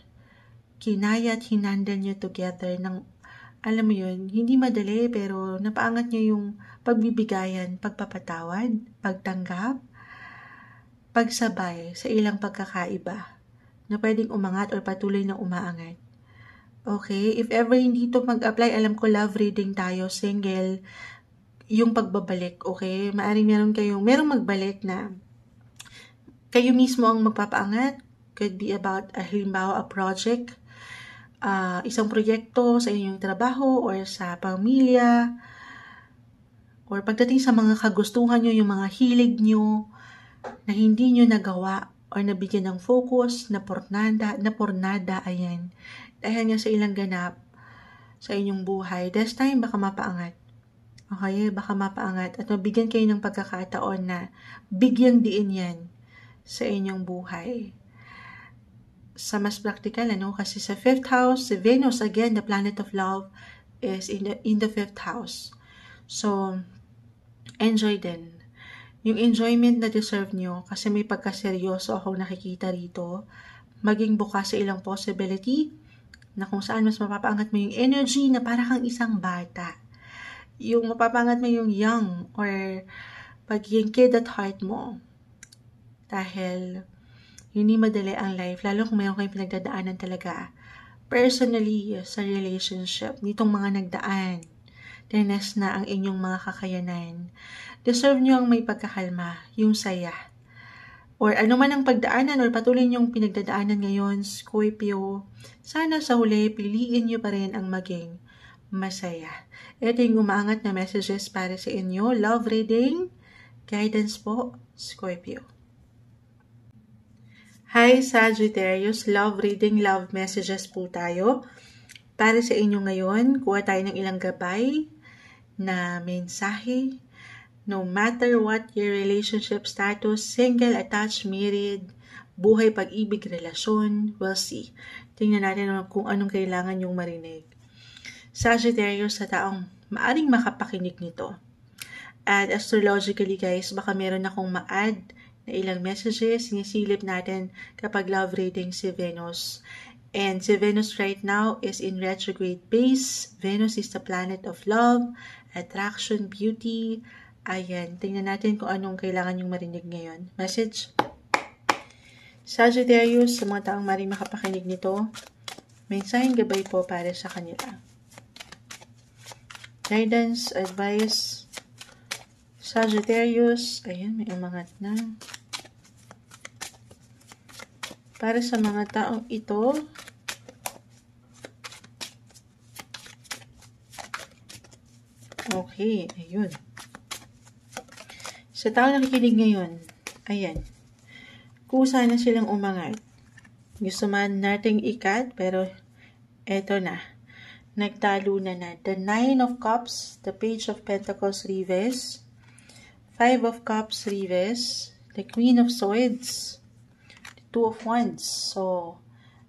Kinaya at hinandle nyo together ng, alam mo yun, hindi madali pero napaangat nyo yung pagbibigayan, pagpapatawad, pagtanggap, pagsabay sa ilang pagkakaiba na pwedeng umangat or patuloy na umaangat. Okay? If ever hindi ito mag-apply, alam ko love reading tayo, single, yung pagbabalik, okay? Maaring merong magbalik na kayo mismo ang magpapaangat. Could be about, halimbawa, a project, isang proyekto sa inyong trabaho or sa pamilya, or pagdating sa mga kagustuhan nyo, yung mga hilig nyo, na hindi nyo nagawa or nabigyan ng focus, na pornada, ayan. Dahil nga sa ilang ganap sa inyong buhay, this time baka mapaangat. Okay, baka mapaangat at mabigyan kayo ng pagkakataon na bigyang diin yan sa inyong buhay. Sa mas practical, kasi sa 5th house, si Venus, again, the planet of love, is in the 5th house. So, enjoy din. Yung enjoyment na deserve nyo, kasi may pagkaseryoso akong nakikita rito, maging bukas sa ilang possibility, na kung saan mas mapapaangat mo yung energy na para kang isang bata. yung mapapangat mo yung young or pagiging kid at heart mo. Dahil hindi madali ang life, lalo kung mayroon kayong pinagdadaanan talaga. Personally, sa relationship, nitong mga nagdaan, tinas na ang inyong mga kakayanan. Deserve nyo ang may pagkakalma, yung saya. Or ano man ang pagdaanan or patuloy nyong pinagdadaanan ngayon, Scorpio, sana sa huli, piliin nyo pa rin ang maging masaya. Ito yung umaangat na messages para sa inyo. Love reading, guidance po, Scorpio. Hi Sagittarius, love reading, love messages po tayo. Para sa inyo ngayon, kuha tayo ng ilang gabay na mensahe. No matter what your relationship status, single, attached, married, buhay, pag-ibig, relasyon, we'll see. Tingnan natin kung anong kailangan yung marinig. Sagittarius, sa taong maaring makapakinig nito. At astrologically guys, baka meron akong ma-add na ilang messages, sinisilip natin kapag love reading si Venus. And si Venus right now is in retrograde base. Venus is the planet of love, attraction, beauty. Ayan, tingnan natin kung anong kailangan yung marinig ngayon. Message. Sagittarius, sa mga taong maring makapakinig nito, mensaheng gabay po para sa kanila. Guidance, advice, Sagittarius, ayan, may umangat na. Para sa mga taong ito, okay, ayun. Sa taong nakikinig ngayon, ayan, kusa na silang umangat. Gusto man nating ikat, pero eto na. Nagtalo na. The Nine of Cups, the Page of Pentacles reverse, Five of Cups reverse, the Queen of Swords, the Two of Wands. So,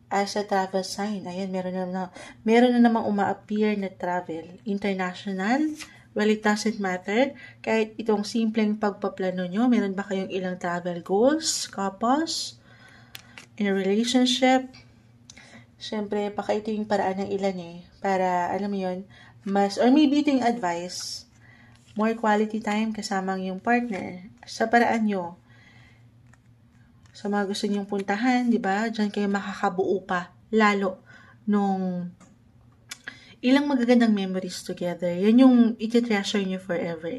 as a travel sign, ayan, meron na namang uma-appear na travel. International, well, it doesn't matter. Kahit itong simpleng pagpaplano nyo, meron ba kayong ilang travel goals, couples, in a relationship? Siyempre, baka ito yung paraan ng ilan para, alam mo yun, mas, or maybe ito yung advice, more quality time kasama yung partner sa paraan nyo. Sa mga gusto nyong puntahan, di ba? Diyan kayo makakabuo pa, lalo nung ilang magagandang memories together. Yan yung iti-treasure nyo forever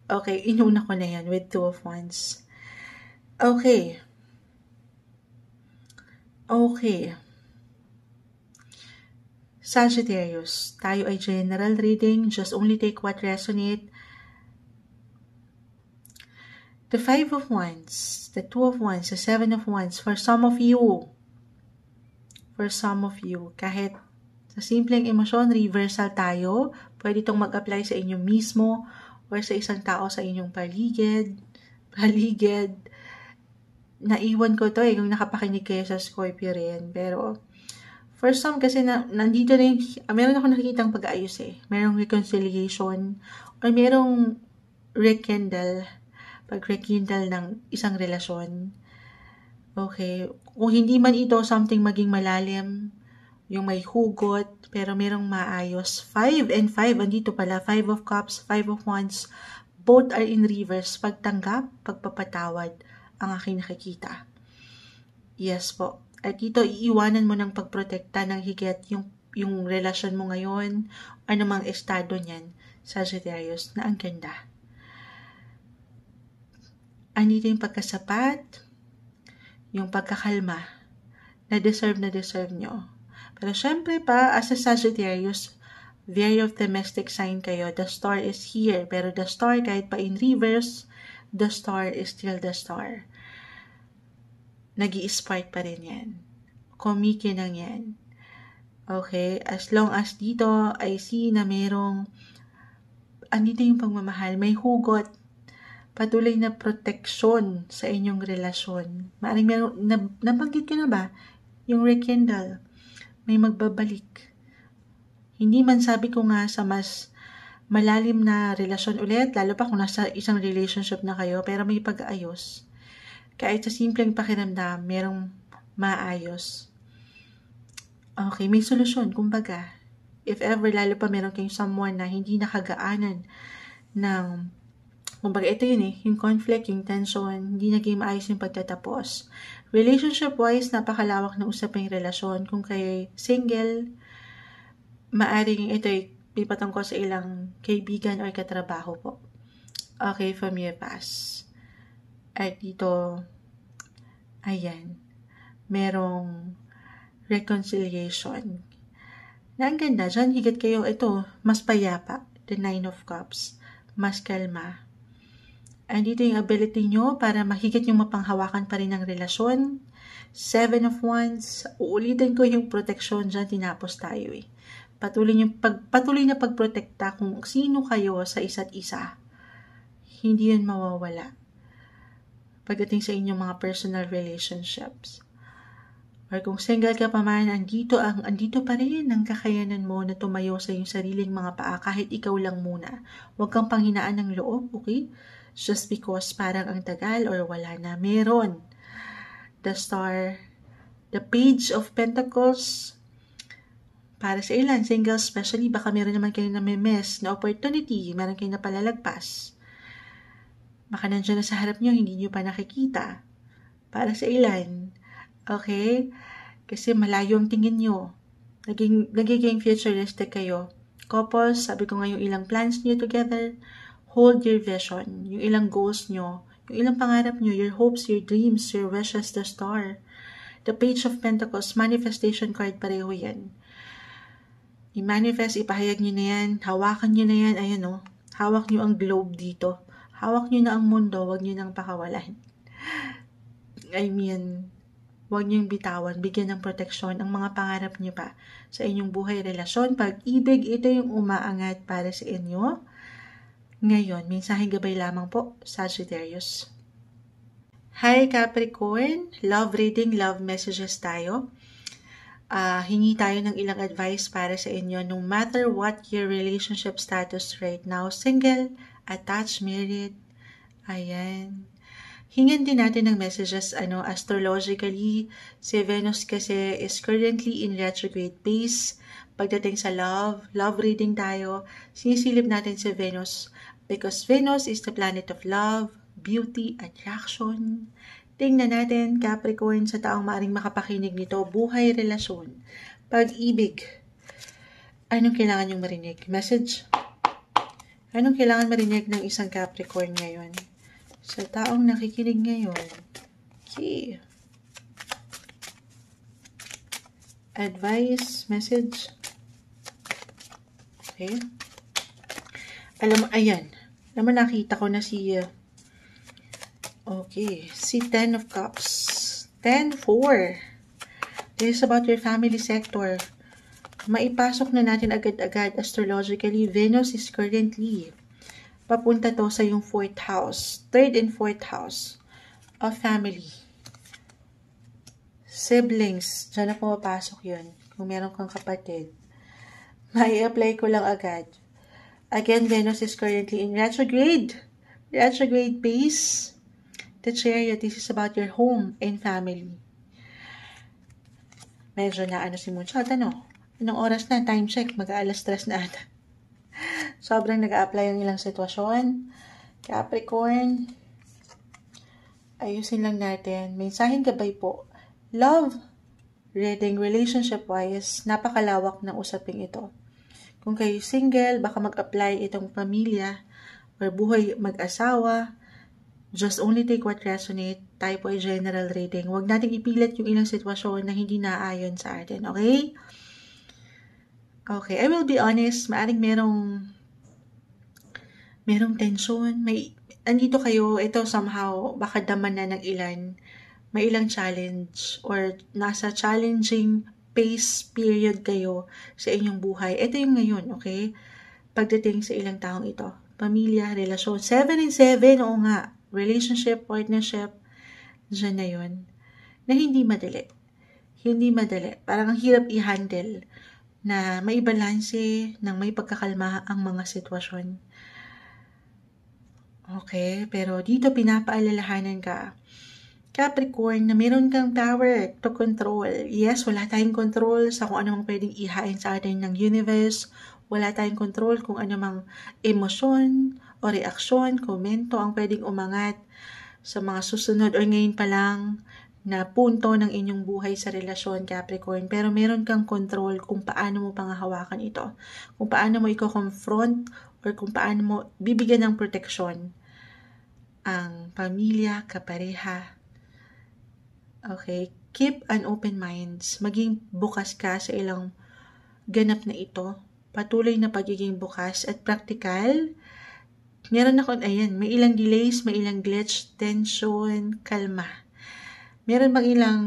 Okay, inuna ko na yan with Two of Wands. Okay. Sagittarius, tayo ay general reading. Just only take what resonate. The Five of Wands, the Two of Wands, the Seven of Wands, for some of you, kahit sa simpleng emosyon, reversal tayo, pwede itong mag-apply sa inyo mismo or sa isang tao sa inyong paligid. Naiwan ko to kung nakapakinig kayo sa Scorpio rin, pero for some kasi nandito na yung, meron ako nakikitang pag-aayos merong reconciliation or merong rekindle ng isang relasyon. Okay, kung hindi man ito something maging malalim, yung may hugot, pero merong maayos. 5 and 5, andito pala, 5 of Cups, 5 of Wands, both are in reverse. Pagtanggap, pagpapatawad, ang aking nakikita. Yes po. At dito, iiwanan mo ng pagprotekta ng higit yung relasyon mo ngayon, anumang estado niyan, Sagittarius, na ang ganda. Andito yung pagkasapat, yung pagkakalma, na deserve nyo. Pero syempre pa, as a Sagittarius, very optimistic sign kayo. The star is here. Pero the star, kahit pa in reverse, the star is still the star. Nag-i-spark pa rin yan. Kumikinang yan. Okay? As long as dito, I see na merong, andito yung pagmamahal, may hugot, patuloy na proteksyon sa inyong relasyon. Maaring meron, nabanggit ko na ba? Yung rekindle, may magbabalik. Hindi man sabi ko nga sa mas malalim na relasyon ulit, lalo pa kung nasa isang relationship na kayo, pero may pag-aayos. Kahit sa simpleng pakiramdam, merong maayos. Okay, may solusyon, kumbaga. if ever, lalo pa meron kayong someone na hindi nakagaanan ng, kumbaga ito yun yung conflict, yung tension, hindi naging maayos yung pagtatapos. Relationship-wise, napakalawak ng usaping relasyon. Kung kayo single, maaring ito'y ipatungkol sa ilang kaibigan or katrabaho po. Okay, from your past. At dito, ayan, merong reconciliation. Na ang ganda, dyan higit kayo, ito, mas payapa, the 9 of Cups, mas kalma. And dito yung ability nyo para mahigit yung mapanghawakan pa rin ng relasyon. 7 of Wands, uulitin ko yung protection dyan, tinapos tayo Patuloy na pagprotekta kung sino kayo sa isa't isa. Hindi yun mawawala. Pagdating sa inyong mga personal relationships. Or kung single ka pa man, andito pa rin ang kakayanan mo na tumayo sa iyong sariling mga paa kahit ikaw lang muna. Huwag kang panghinaan ng loob, okay? Just because parang ang tagal or wala na. Meron. The Star, the Page of Pentacles, para sa ilan, single especially, baka meron naman kayo na may miss na opportunity, meron kayo na palalagpas. Baka nandiyan na sa harap nyo, hindi nyo pa nakikita. Para sa ilan, okay? Kasi malayo ang tingin nyo. Nagiging futuristic kayo. Couples, sabi ko nga yung ilang plans nyo together, hold your vision, yung ilang goals nyo, yung ilang pangarap nyo, your hopes, your dreams, your wishes, the Star. The Page of Pentacles, manifestation card, pareho yan. I-manifest, ipahayag nyo na yan, hawakan nyo na yan, ayan hawak nyo ang globe dito. Hawak nyo na ang mundo, wag nyo nang pakawalan. I mean, wag nyo bitawan, bigyan ng proteksyon ang mga pangarap nyo pa sa inyong buhay, relasyon, pag-ibig, ito yung umaangat para sa inyo. Ngayon, mensaheng gabay lamang po, Sagittarius. Hi Capricorn, love reading, love messages tayo. Hingi tayo ng ilang advice para sa inyo no matter what your relationship status right now, single, attached, married, ayan. Hingan din natin ng messages astrologically. Si Venus kasi is currently in retrograde phase. Pagdating sa love reading tayo, sinisilip natin si Venus because Venus is the planet of love, beauty, attraction. Tingnan natin, Capricorn, sa taong maaring makapakinig nito, buhay, relasyon, pag-ibig. Anong kailangan nyong marinig? Message? Anong kailangan marinig ng isang Capricorn ngayon? Sa taong nakikinig ngayon. Okay. Advice, message. Okay. Alam mo, ayan. Alam mo, nakita ko na si... Okay, si 10 of Cups. 10-4. This is about your family sector. Maipasok na natin agad-agad astrologically. Venus is currently papunta to sa yung 4th house. 3rd and 4th house of family. Siblings. Diyan na pumapasok yun. Kung meron kang kapatid. Mai-apply ko lang agad. Again, Venus is currently in retrograde. Retrograde phase. The Chariot, this is about your home and family. Medyo na si Moonshot, Anong oras na? Time check, mag-aalas 3 na ata. Sobrang nag-a-apply ang ilang sitwasyon. Capricorn, ayusin lang natin. Mensaheng gabay po. Love, reading, relationship-wise, napakalawak ng usaping ito. Kung kayo single, baka mag-apply itong pamilya or buhay mag-asawa. Just only take what resonate. Tayo po ay general reading. Huwag nating ipilit yung ilang sitwasyon na hindi naayon sa atin. Okay? Okay. I will be honest. Maaring merong tension. Andito kayo. Ito somehow, baka daman na ng ilan. May ilang challenge or nasa challenging pace period kayo sa inyong buhay. Ito yung ngayon. Okay? Pagdating sa ilang taong ito. Pamilya, relasyon. 7 and 7. Oo nga. Relationship, partnership, dyan na yun, na hindi madali. Hindi madali. Parang ang hirap i-handle na may balanse, ng may pagkakalma ang mga sitwasyon. Okay, pero dito pinapaalalahanan ka, Capricorn, na meron kang power to control. Yes, wala tayong control sa kung ano mang pwedeng ihain sa atin ng universe. Wala tayong control kung ano mang emosyon o reaksyon, komento ang pwedeng umangat sa mga susunod or ngayon pa lang na punto ng inyong buhay sa relasyon, Capricorn. Pero meron kang control kung paano mo pangahawakan ito. Kung paano mo i-confront or kung paano mo bibigyan ng proteksyon ang pamilya, kapareha. Okay, keep an open mind. Maging bukas ka sa ilang ganap na ito. Patuloy na pagiging bukas at practical. Meron ako, ayan, may ilang delays, may ilang glitch, tension, kalma. Meron bang ilang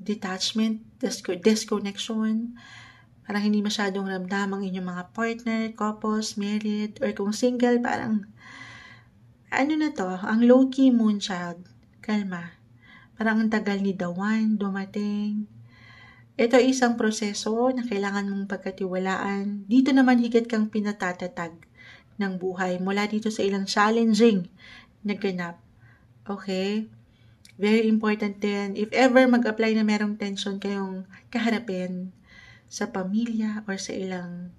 detachment, disconnection, parang hindi masyadong ramdam ang inyong mga partner, couples, married, or kung single, parang ano na to, ang low-key moonchild, kalma. Parang ang tagal ni Dawan dumating. Ito ay isang proseso na kailangan mong pagkatiwalaan. Dito naman higit kang pinatatatag ng buhay mula dito sa ilang challenging na ganap. Okay? Very important din. If ever mag-apply na merong tension kayong kaharapin sa pamilya or sa ilang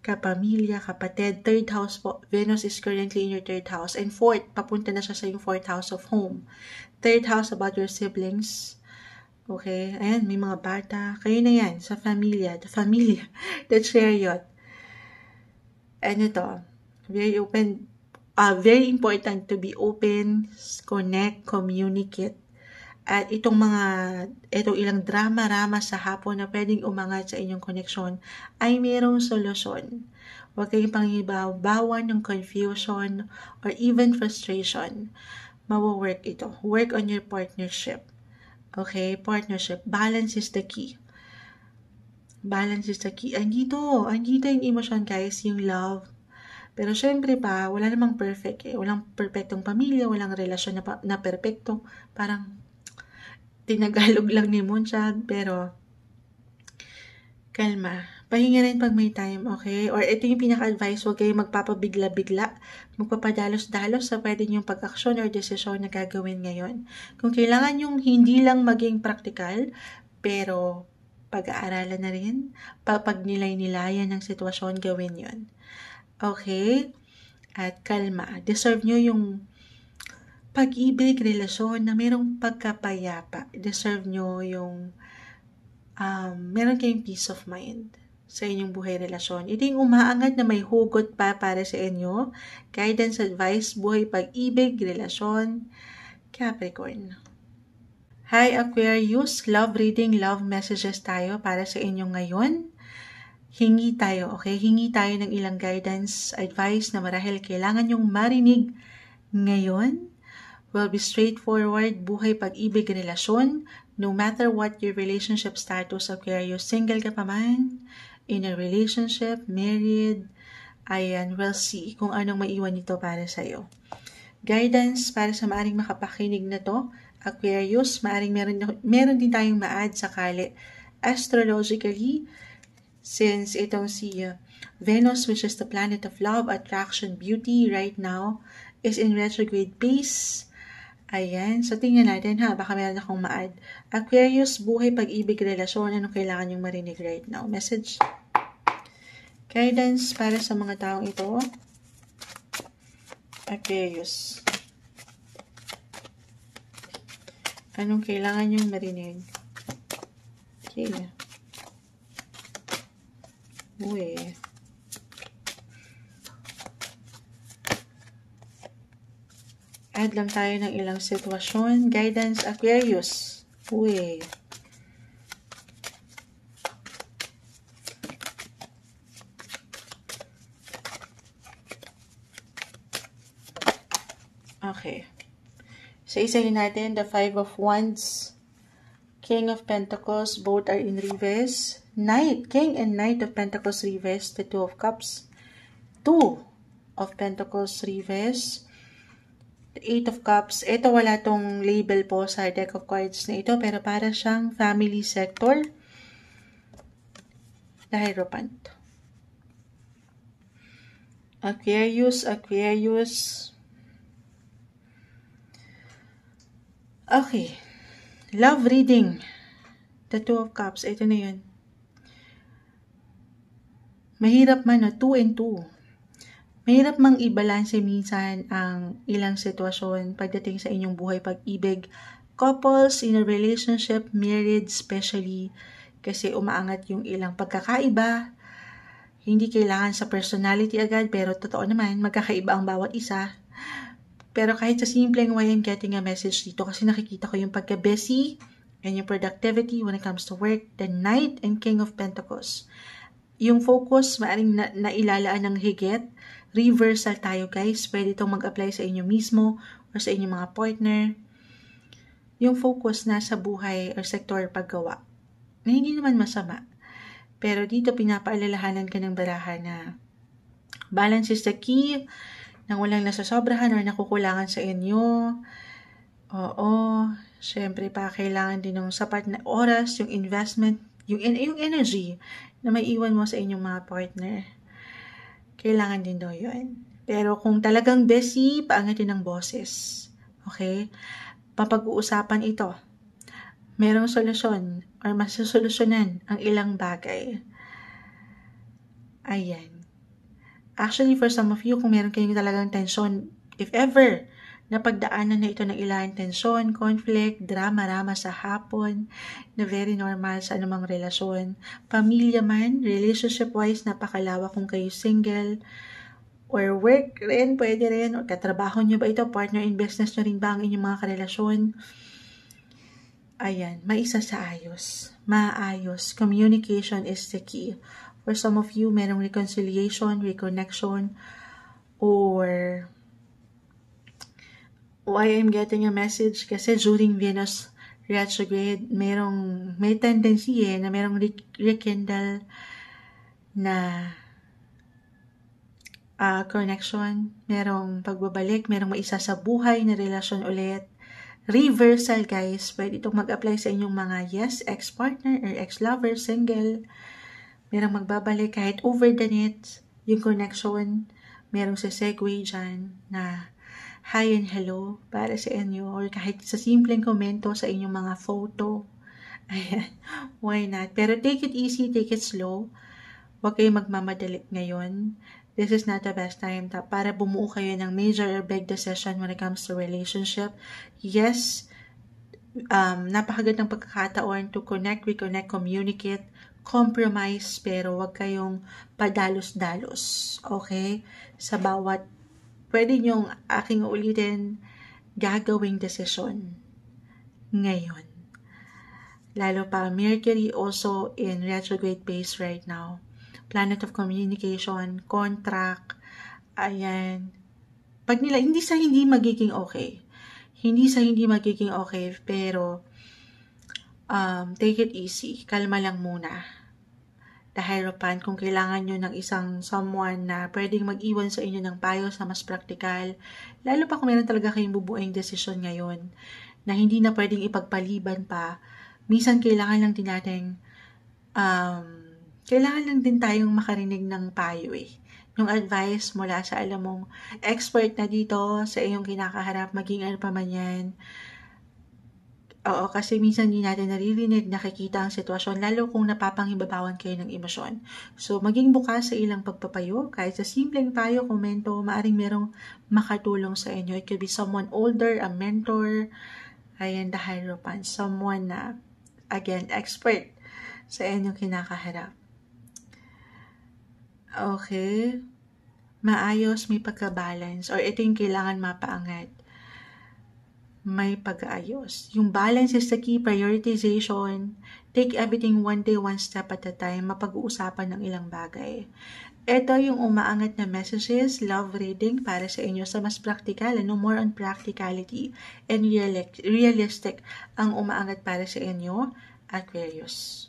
kapamilya, kapatid, third house po. Venus is currently in your third house. And fourth, papunta na siya sa yung fourth house of home. Third house about your siblings. Okay? Ayan, may mga bata. Kayo na yan, sa familia. The familia. The chariot. Ano to? Very open. Very important to be open, connect, communicate. At itong ilang drama-rama sa hapon na pwedeng umangat sa inyong koneksyon ay mayroong solusyon. Huwag kayong pangibabawan ng confusion or even frustration. Mawo-work ito. Work on your partnership. Okay? Partnership. Balance is the key. Balance is the key. Andito yung emotion, guys, yung love. Pero syempre pa, wala namang perfect eh. Walang perfectong pamilya, walang relasyon na perfecto. Parang tinagalog lang ni Moonshad, pero kalma. Pahinga rin pag may time, okay? Or ito yung pinaka-advice, huwag kayong magpapabigla-bigla, magpapadalos-dalos sa pwede niyong pag-aksyon or desisyon na gagawin ngayon. Kung kailangan yung hindi lang maging practical, pero pag-aaralan na rin, pagnilay-nilayan ng sitwasyon, gawin yon. Okay? At kalma. Deserve nyo yung pag-ibig, relasyon na mayroong pagkapayapa. Deserve nyo yung meron kayong peace of mind sa inyong buhay relasyon. Ito yung umaangat na may hugot pa para sa inyo. Guidance, advice, buhay, pag-ibig, relasyon, Capricorn. Hi Aquarius, love reading, love messages tayo para sa inyo ngayon. Hingi tayo, okay? Hingi tayo ng ilang guidance, advice na marahil kailangan nyong marinig ngayon. Will be straightforward, buhay, pag-ibig, relasyon. No matter what your relationship status, Aquarius, single ka pa man, in a relationship, married, ayan, we'll see kung anong maiwan nito para sa'yo. Guidance para sa maaring makapakinig na to, Aquarius, maaring meron din tayong ma-add sakali. Astrologically, since itong si Venus, which is the planet of love, attraction, beauty, right now, is in retrograde pace. Ayan, so tingnan natin ha, baka meron akong ma-add. Aquarius, buhay, pag-ibig, relasyon, anong kailangan yung marinig right now? Message. Guidance para sa mga taong ito. Aquarius. Anong kailangan yung marinig? Okay. Uy. Add lang tayo ng ilang sitwasyon. Guidance, Aquarius. Uy. Okay. So, isahin natin the Five of Wands, King of Pentacles, both are in reverse. Knight, King and Knight of Pentacles reverse, the Two of Cups. Two of Pentacles reverse. The Eight of Cups, ito wala tong label po sa deck of cards na ito, pero para siyang family sector. The Hierophant. Aquarius, Aquarius. Okay. Love reading. The Two of Cups. Ito na yun. Mahirap man, 2 and 2. Mahirap mang ibalanse minsan ang ilang sitwasyon pagdating sa inyong buhay pag-ibig. Couples in a relationship, married especially, kasi umaangat yung ilang pagkakaiba. Hindi kailangan sa personality agad, pero totoo naman, magkakaiba ang bawat isa. Pero kahit sa simpleng way I'm getting a message dito, kasi nakikita ko yung pagka-busy and yung productivity when it comes to work, the Knight and King of Pentacles. Yung focus, maaaring nailalaan ng higit. Reversal tayo guys. Pwede itong mag-apply sa inyo mismo or sa inyong mga partner. Yung focus nasa buhay or sektor paggawa. Na hindi naman masama. Pero dito pinapaalalahanan ka ng baraha na balance is the key. Nang walang nasasobrahan or nakukulangan sa inyo. Oo. Syempre pa kailangan din ng sapat na oras, yung investment, yung energy na may iwan mo sa inyong mga partner. Kailangan din daw yun. Pero kung talagang busy, paangatin ng boses. Okay? Papag-uusapan ito. Merong solusyon or masusolusyonan ang ilang bagay. Ayan. Actually, for some of you, kung meron kayong talagang tension, if ever, napagdaanan na ito ng ilang tensyon, conflict, drama-rama sa hapon, na very normal sa anumang relasyon. Pamilya man, relationship-wise, napakalawak kung kayo single, or work rin, pwede rin, or katrabaho nyo ba ito, partner in business nyo rin ba ang inyong mga karelasyon? Ayan, maisa sa ayos. Maayos. Communication is the key. For some of you, merong reconciliation, reconnection, or why I'm getting a message kasi during Venus retrograde, may tendency na merong rekindle na connection, merong pagbabalik, merong maisa sa buhay na relasyon ulit. Reversal guys, pwede itong mag-apply sa inyong mga ex-partner or ex-lover, single. Merong magbabalik kahit over the net, yung connection, merong sa segue dyan na hi and hello para sa inyo or kahit sa simpleng komento sa inyong mga photo. Ayan, why not? Pero take it easy, take it slow. Huwag kayong magmamadali ngayon. This is not the best time para bumuo kayo ng major or big decision when it comes to relationship. Yes, napakagandang pagkakataon to connect, reconnect, communicate, compromise, pero huwag kayong padalos-dalos. Okay? Sa bawat pwede nyong aking ulitin gagawing desisyon ngayon. Lalo pa, Mercury also in retrograde phase right now. Planet of communication, contract, ayan. Pag nila, hindi magiging okay. Hindi magiging okay, pero take it easy. Kalma lang muna. The Hierophant, kung kailangan nyo ng isang someone na pwedeng mag-iwan sa inyo ng payo sa mas praktikal, lalo pa kung meron talaga kayong bubuing desisyon ngayon, na hindi na pwedeng ipagpaliban pa, minsan kailangan lang din natin, kailangan lang din tayong makarinig ng payo yung advice mula sa alam mong expert na dito sa iyong kinakaharap, maging ano pa man yan. Oo, kasi minsan hindi natin naririnig, nakikita ang sitwasyon, lalo kung napapanghibabawan kayo ng emosyon. So, maging bukas sa ilang pagpapayo, kahit sa simpleng payo, komento, maaring merong makatulong sa inyo. It could be someone older, a mentor, ayan, the Hierophant, someone na, again, expert sa inyong kinakaharap. Okay. Maayos, may pagka-balance, or ito yung kailangan mapaangat. May pag-aayos. Yung balance is the key, prioritization. Take everything one day, one step at a time. Mapag-uusapan ng ilang bagay. Ito yung umaangat na messages, love reading para sa inyo sa mas practical, more on practicality and realistic ang umaangat para sa inyo, Aquarius.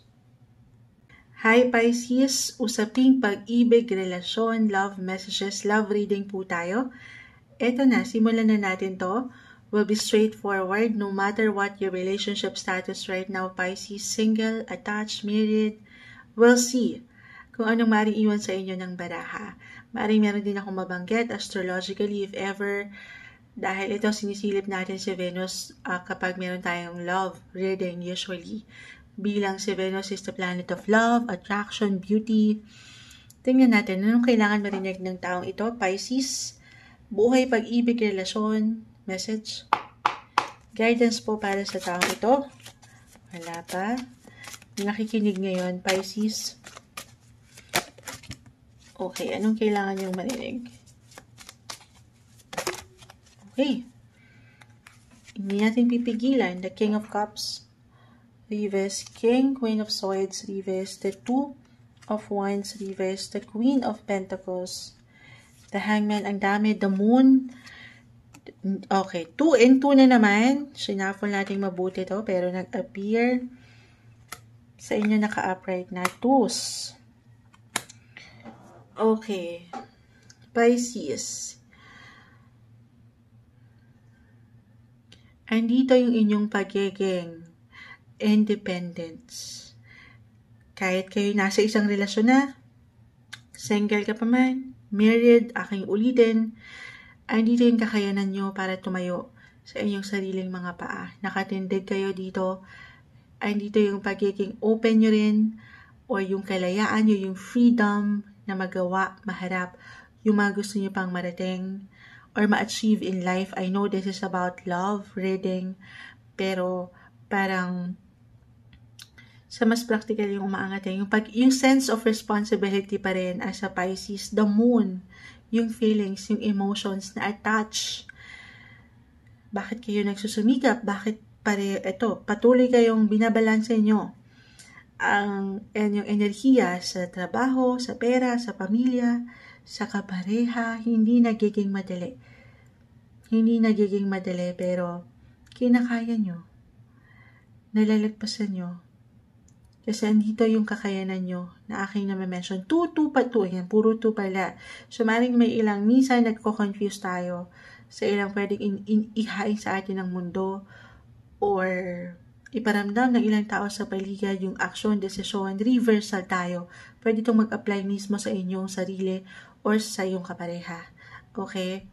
Hi Pisces, usaping pag-ibig, relasyon, love messages, love reading po tayo. Ito na, simulan na natin to. Will be straightforward no matter what your relationship status right now, Pisces, single, attached, married. We'll see kung anong maaaring iwan sa inyo ng baraha. Maaaring meron din akong mabanggit astrologically if ever Dahil ito sinisilip natin si Venus kapag meron tayong love reading usually. Bilang si Venus is the planet of love, attraction, beauty. Tingnan natin, anong kailangan marinig ng taong ito? Pisces, buhay, pag-ibig, relasyon, message. Guidance po para sa taong ito. Wala pa. Nakikinig ngayon, Pisces. Okay, anong kailangan niyong marinig? Okay. Hindi natin pipigilan. The King of Cups, reverse, King, Queen of Swords, reverse, the Two of Wands, reverse, the Queen of Pentacles, the Hangman, ang dami, the Moon. Okay, 2 and 2 na naman. Sinaffle natin mabuti to, pero nag-appear sa inyo naka-upright na 2s. Okay. Pisces. Andito yung inyong pagiging independence. Kahit kayo nasa isang relasyon na, single ka pa man, married, aking ulitin, andito yung kakayanan nyo para tumayo sa inyong sariling mga paa. Nakatindig kayo dito. Andito yung pagiging open nyo rin, or yung kalayaan nyo, yung freedom na magawa, maharap, yung mga gusto nyo pang marating, or ma-achieve in life. I know this is about love, reading, pero parang sa mas practical yung umaangat yung sense of responsibility pa rin as a Pisces, the Moon, yung feelings, yung emotions na attach. Bakit kayo nagsusumikap? Bakit patuloy kayong binabalanse nyo ang inyong enerhiya sa trabaho, sa pera, sa pamilya, sa kapareha, hindi nagiging madali. Hindi nagiging madali, pero kinakaya nyo. Nalalagpasan nyo. Kasi andito yung kakayanan nyo na aking na-mention. 2 pa 2. Yan, puro 2 pala. So, maring may ilang, minsan nagko-confuse tayo sa ilang pwedeng ihain sa atin ng mundo or iparamdam ng ilang tao sa paligid yung action, desisyon, reversal tayo. Pwede itong mag-apply mismo sa inyong sarili or sa iyong kapareha. Okay?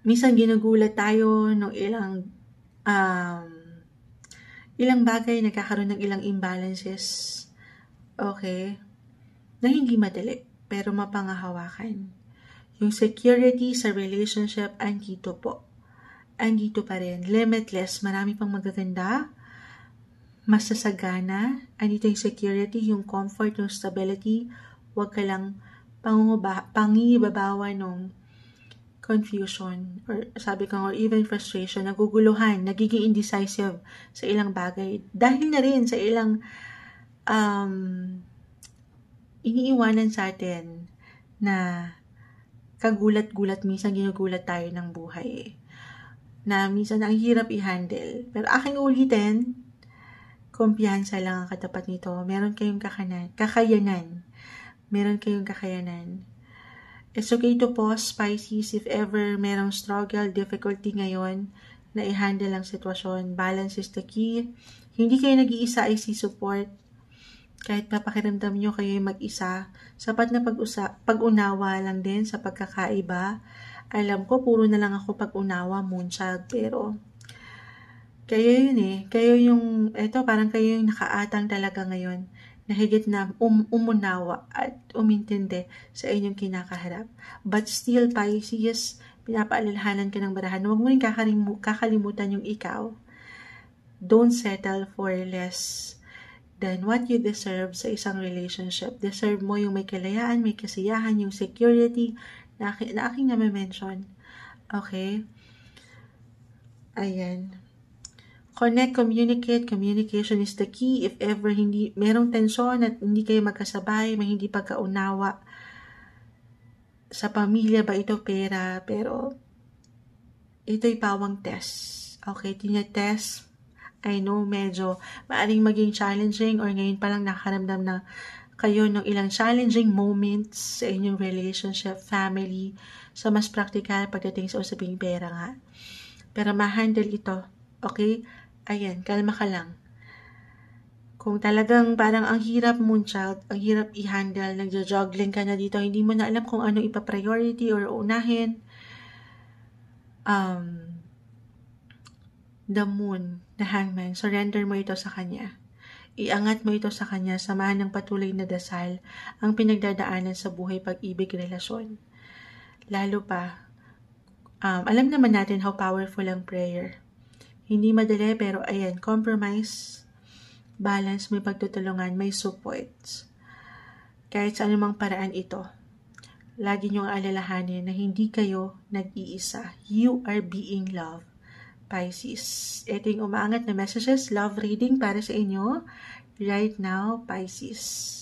Minsan ginugulat tayo ng ilang bagay, nagkakaroon ng ilang imbalances. Okay? Na hindi madali, pero mapangahawakan. Yung security sa relationship, andito po. Andito pa rin. Limitless. Marami pang magaganda. Masasagana. Andito yung security, yung comfort, yung stability. Huwag ka lang pangibabawa ng confusion, or sabi ko, or even frustration, naguguluhan, nagiging indecisive sa ilang bagay. Dahil na rin sa ilang iniiwanan sa atin na kagulat-gulat, minsan ginugulat tayo ng buhay. Na minsan ang hirap i-handle. Pero aking ulitin, kumpiyansa lang ang katapat nito. Meron kayong kakayanan. Meron kayong kakayanan. It's okay to pause, Pisces, if ever merong struggle, difficulty ngayon na i-handle ang sitwasyon. Balance is the key. Hindi kayo nag-iisa, I see support. Kahit papakiramdam nyo kayo mag-isa, sapat na pag-unawa lang din sa pagkakaiba. Alam ko, puro na lang ako pag-unawa, Moonchild, pero kayo yun eh. Kayo yung, parang kayo yung nakaatang talaga ngayon na higit na umunawa at umintindi sa inyong kinakaharap. But still, Pisces, pinapaalalahanan ka ng barahan. Huwag mo rin kakalimutan yung ikaw. Don't settle for less than what you deserve sa isang relationship. Deserve mo yung may kalayaan, may kasiyahan, yung security na aking na-mention. Okay? Ayan. Connect, communicate. Communication is the key. If ever merong tensyon at hindi kayo magkasabay, may hindi pagkaunawa sa pamilya ba ito, pera, pero ito'y pawang test. Okay, tinetest. I know medyo maaring maging challenging or ngayon pa lang nakaramdam na kayo ng ilang challenging moments sa inyong relationship, family, sa mas practical pagdating sa usaping pera nga. Pero ma-handle ito. Okay? Ayan, kalma ka lang. Kung talagang parang ang hirap, Moonchild, ang hirap i-handle, nagja-juggling ka na dito, hindi mo na alam kung ano ipa-priority or unahin, the moon, the hangman, surrender mo ito sa Kanya. Iangat mo ito sa Kanya, samahan ng patuloy na dasal ang pinagdadaanan sa buhay, pag-ibig, relasyon. Lalo pa, alam naman natin how powerful ang prayer. Hindi madali, pero ayan, compromise, balance, may pagtutulungan, may support. Kahit sa anumang paraan ito, lagi niyong alalahanin na hindi kayo nag-iisa. You are being loved. Pisces. Ito yung umaangat na messages, love reading para sa inyo right now, Pisces.